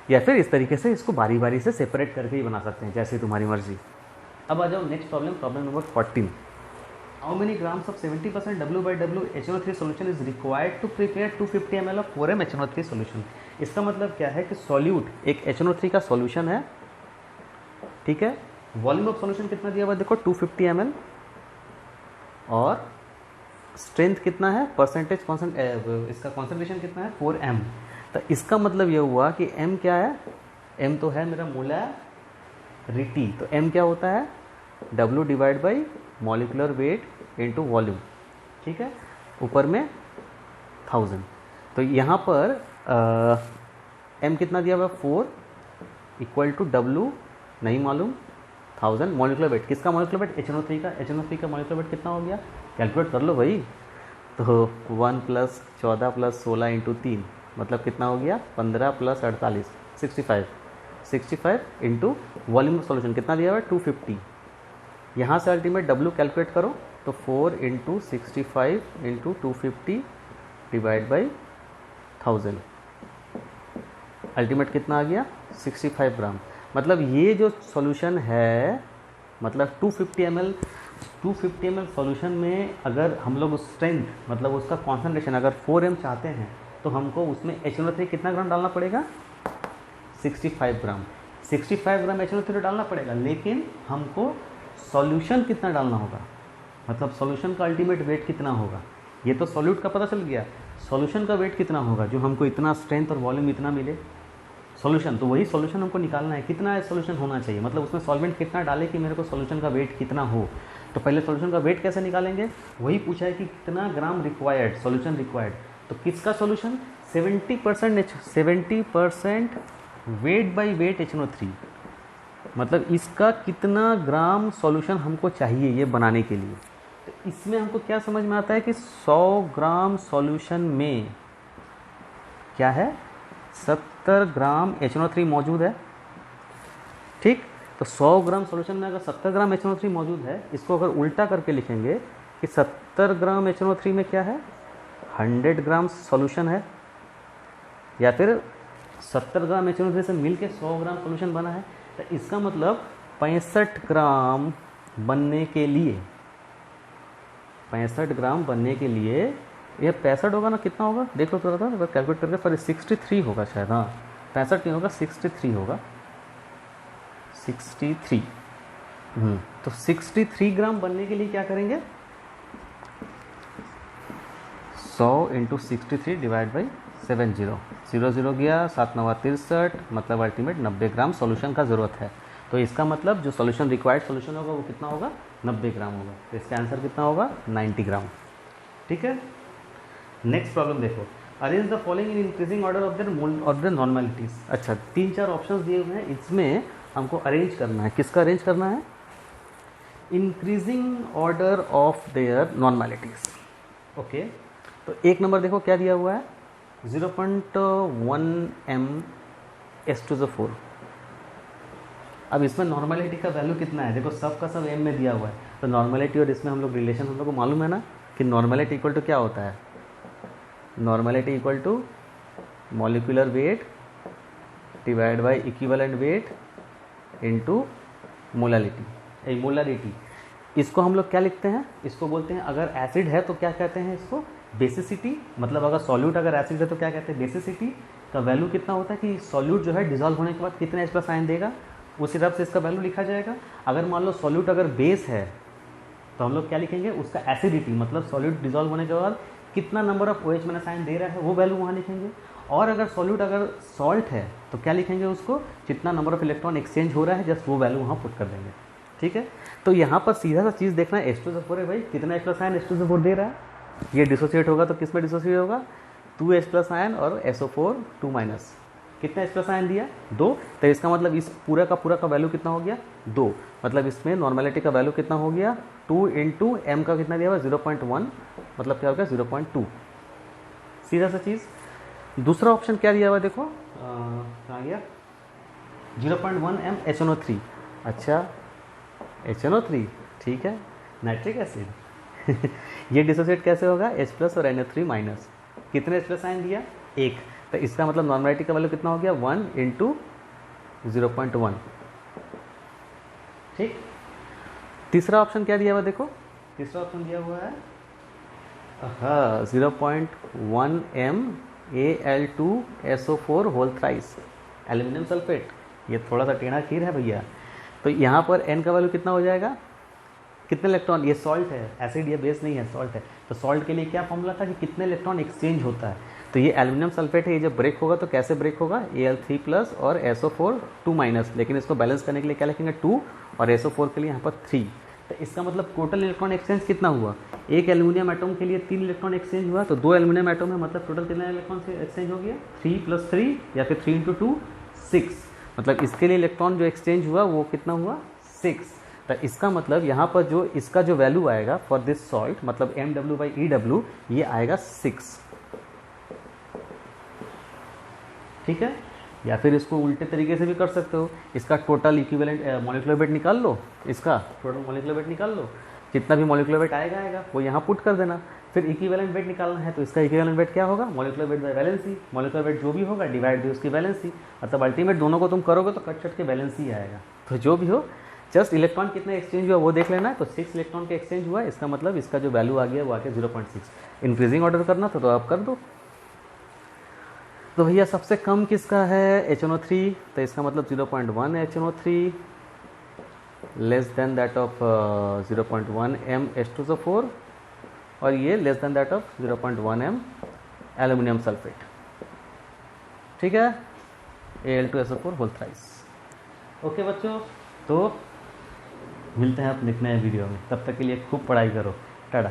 या फिर इस तरीके से इसको बारी बारी से सेपरेट करके ही बना सकते हैं, जैसे तुम्हारी मर्जी। अब आ जाओ next problem, problem number 14। How many grams of 70% W/W HNO3 सोल्यूशन is required to prepare 250 ml of 4m HNO3 solution. इसका मतलब क्या है कि सॉल्यूट एक HNO3 का सॉल्यूशन है। ठीक है, वॉल्यूम ऑफ सोल्यूशन कितना दिया हुआ देखो 250 ml, और स्ट्रेंथ कितना है, परसेंटेज इसका कॉन्सेंट्रेशन कितना है 4m। तो इसका मतलब ये हुआ कि m क्या है, m तो है मेरा मोलारिटी, तो m क्या होता है W divide by molecular weight into volume. ठीक है, ऊपर में 1000, तो यहाँ पर m कितना दिया हुआ 4 इक्वल टू W नहीं मालूम 1000, मॉलिकुलर वेट किसका, मॉलिकुलर वेट HNO3 का। HNO3 का मॉलिकुलर वेट कितना हो गया, कैलकुलेट कर लो भाई। तो 1 + 14 + 16 इंटू 3 मतलब कितना हो गया 15 + 48 65 इंटू वॉल्यूम सोल्यूशन कितना दिया हुआ है 250। यहाँ से अल्टीमेट W कैलकुलेट करो तो 4 × 65 × 250 डिवाइड बाई 1000, अल्टीमेट कितना आ गया 65 ग्राम। मतलब ये जो सॉल्यूशन है, मतलब 250 ml सॉल्यूशन में अगर हम लोग स्ट्रेंथ मतलब उसका कॉन्सेंट्रेशन अगर 4m चाहते हैं तो हमको उसमें HNO3 कितना ग्राम डालना पड़ेगा 65 ग्राम। 65 ग्राम HNO3 डालना पड़ेगा, लेकिन हमको सॉल्यूशन कितना डालना होगा, मतलब सॉल्यूशन का अल्टीमेट वेट कितना होगा। ये तो सॉल्यूट का पता चल गया, सॉल्यूशन का वेट कितना होगा जो हमको इतना स्ट्रेंथ और वॉल्यूम इतना मिले सॉल्यूशन। तो वही सॉल्यूशन हमको निकालना है, कितना सॉल्यूशन होना चाहिए, मतलब उसमें सॉल्वेंट कितना डाले कि मेरे को सॉल्यूशन का वेट कितना हो। तो पहले सॉल्यूशन का वेट कैसे निकालेंगे, वही पूछा है कि कितना ग्राम रिक्वायर्ड, सॉल्यूशन रिक्वायर्ड। तो किसका solution 70% weight by wait HNO3, मतलब इसका कितना ग्राम सॉल्यूशन हमको चाहिए ये बनाने के लिए। तो इसमें हमको क्या समझ में आता है कि 100 ग्राम सॉल्यूशन में क्या है, 70 ग्राम HNO3 मौजूद है। ठीक, तो 100 ग्राम सॉल्यूशन में अगर 70 ग्राम HNO3 मौजूद है, इसको अगर उल्टा करके लिखेंगे कि 70 ग्राम HNO3 में क्या है, 100 ग्राम सॉल्यूशन है, या फिर 70 ग्राम HNO3 से मिल के 100 ग्राम सॉल्यूशन बना है। तो इसका मतलब 65 ग्राम बनने के लिए, 65 ग्राम बनने के लिए, ये 65 होगा ना, कितना होगा देख लो थोड़ा सा, अगर कैलकुलेट करके, सॉरी 63 होगा शायद, हाँ 65 नहीं होगा, 63 होगा, 63। तो 63 ग्राम बनने के लिए क्या करेंगे, 100 × 63 डिवाइड बाई 70, 0 गया, 7 9 63, मतलब अल्टीमेट 90 ग्राम सॉल्यूशन का ज़रूरत है। तो इसका मतलब जो सॉल्यूशन रिक्वायर्ड सॉल्यूशन होगा वो कितना होगा, 90 ग्राम होगा। तो इसका आंसर कितना होगा, 90 ग्राम। ठीक है, नेक्स्ट प्रॉब्लम देखो, arrange the following in increasing order of the normalities. अच्छा, 3-4 ऑप्शंस दिए हुए हैं, इसमें हमको अरेंज करना है, किसका अरेंज करना है, increasing order of their normalities. Okay, तो 1 नंबर देखो क्या दिया हुआ है, 0.1 m s⁴। अब इसमें नॉर्मेलिटी का वैल्यू कितना है, देखो सब का सब m में दिया हुआ है, तो नॉर्मेलिटी और इसमें हम लोग रिलेशन हम लोग को मालूम है ना कि नॉर्मेलिटी इक्वल टू क्या होता है, normality equal to molecular weight divide by equivalent weight into molality. Molarity इसको हम लोग क्या लिखते हैं, इसको बोलते हैं, अगर एसिड है तो क्या कहते हैं इसको, बेसिसिटी। मतलब अगर सॉल्यूट अगर एसिड है तो क्या कहते हैं, बेसिसिटी का वैल्यू कितना होता है कि सॉल्यूट जो है डिजॉल्व होने के बाद कितने H+ आयन देगा, उस हिसाब से इसका वैल्यू लिखा जाएगा। अगर मान लो सॉल्यूट अगर बेस है तो हम लोग क्या लिखेंगे, उसका एसिडिटी, मतलब सॉल्यूट डिजॉल्व होने के बाद कितना नंबर ऑफ OH- आयन दे रहा है वो वैल्यू वहाँ लिखेंगे। और अगर सॉल्यूट अगर सॉल्ट है तो क्या लिखेंगे उसको, जितना नंबर ऑफ इलेक्ट्रॉन एक्सचेंज हो रहा है, जस्ट वो वैल्यू वहाँ पुट कर देंगे। ठीक है, तो यहाँ पर सीधा सा चीज़ देखना है, H2SO4 है भाई, कितना H+ आयन H2SO4 दे रहा है, ये डिसोसिएट होगा तो किस में डिसोसिएट होगा, 2 H+ आयन और SO4 2-, कितना H+ आयन दिया, 2। तो इसका मतलब इस पूरा का वैल्यू कितना हो गया, 2। मतलब इसमें नॉर्मेलिटी का वैल्यू कितना हो गया, 2 × m का कितना दिया हुआ, 0.1, मतलब क्या हो गया 0.2। सीधा सा चीज़। दूसरा ऑप्शन क्या दिया हुआ देखो, कहाँ गया, 0.1 m HNO3। अच्छा, HNO3 ठीक है, नाइट्रिक एसिड ये डिसोसिएट कैसे होगा, H+ और NO3-। कितने H+ आयन दिया, 1। तो इसका मतलब नॉर्मेलिटी का वैल्यू कितना हो गया, 1 × 0.1। ठीक, तीसरा ऑप्शन क्या दिया हुआ देखो, तीसरा ऑप्शन दिया हुआ है, हाँ 0.1 m Al2SO4 whole thrice, aluminium sulphate. ये थोड़ा सा टेढ़ा खीर है भैया। तो यहाँ पर n का वैल्यू कितना हो जाएगा, कितने इलेक्ट्रॉन, ये सॉल्ट है, एसिड या बेस नहीं है, सॉल्ट है। तो सॉल्ट के लिए क्या फॉर्मूला था कि कितने इलेक्ट्रॉन एक्सचेंज होता है, तो ये एल्यूमिनियम सल्फेट है, ये जब ब्रेक होगा तो कैसे ब्रेक होगा, Al3+ और SO4 2-, लेकिन इसको बैलेंस करने के लिए क्या लिखेंगे, 2, और SO4 के लिए यहाँ पर 3। तो इसका मतलब टोटल इलेक्ट्रॉन एक्सचेंज कितना हुआ, एक एल्यूमिनियम एटम के लिए 3 इलेक्ट्रॉन एक्सचेंज हुआ, तो 2 एल्यूमिनियम एटम है, मतलब टोटल कितना इलेक्ट्रॉन से एक्सचेंज हो गया, 3 + 3 या फिर 3 × 2 6। मतलब इसके लिए इलेक्ट्रॉन जो एक्सचेंज हुआ वो कितना हुआ, 6। तो इसका मतलब यहाँ पर जो इसका जो वैल्यू आएगा फॉर दिस सॉल्ट, मतलब MW/EW, ये आएगा 6। ठीक है, या फिर इसको उल्टे तरीके से भी कर सकते हो, इसका टोटल इक्विवेलेंट मॉलिक्यूलर वेट निकाल लो, इसका टोटल मॉलिक्यूलर वेट निकाल लो, जितना भी मॉलिक्यूलर वेट आएगा वो यहाँ पुट कर देना। फिर इक्विवेलेंट वेट निकालना है तो इसका इक्विवेलेंट वेट क्या होगा, molecular weight by valency, molecular weight जो भी होगा डिवाइड बाय उसकी वैलेंसी, मतलब अल्टीमेट दोनों को तुम करोगे तो कट के वैलेंसी आएगा। तो जो भी हो, जस्ट इलेक्ट्रॉन कितने एक्सचेंज हुआ वो देख लेना है। तो 6 इलेक्ट्रॉन के एक्सचेंज हुआ, इसका मतलब इसका जो वैल्यू आ गया वो आ गया 0.6। इंक्रीजिंग ऑर्डर करना था तो आप कर दो। तो भैया सबसे कम किसका है, HNO3, तो इसका मतलब 0.1 HNO3 less than that of 0.1 m H2SO4, और ये less than that of 0.1 m aluminium sulphate. ठीक है, Al2SO4 होल थ्राइस। ओके बच्चों, तो मिलते हैं आप नए वीडियो में, तब तक के लिए खूब पढ़ाई करो, टाटा।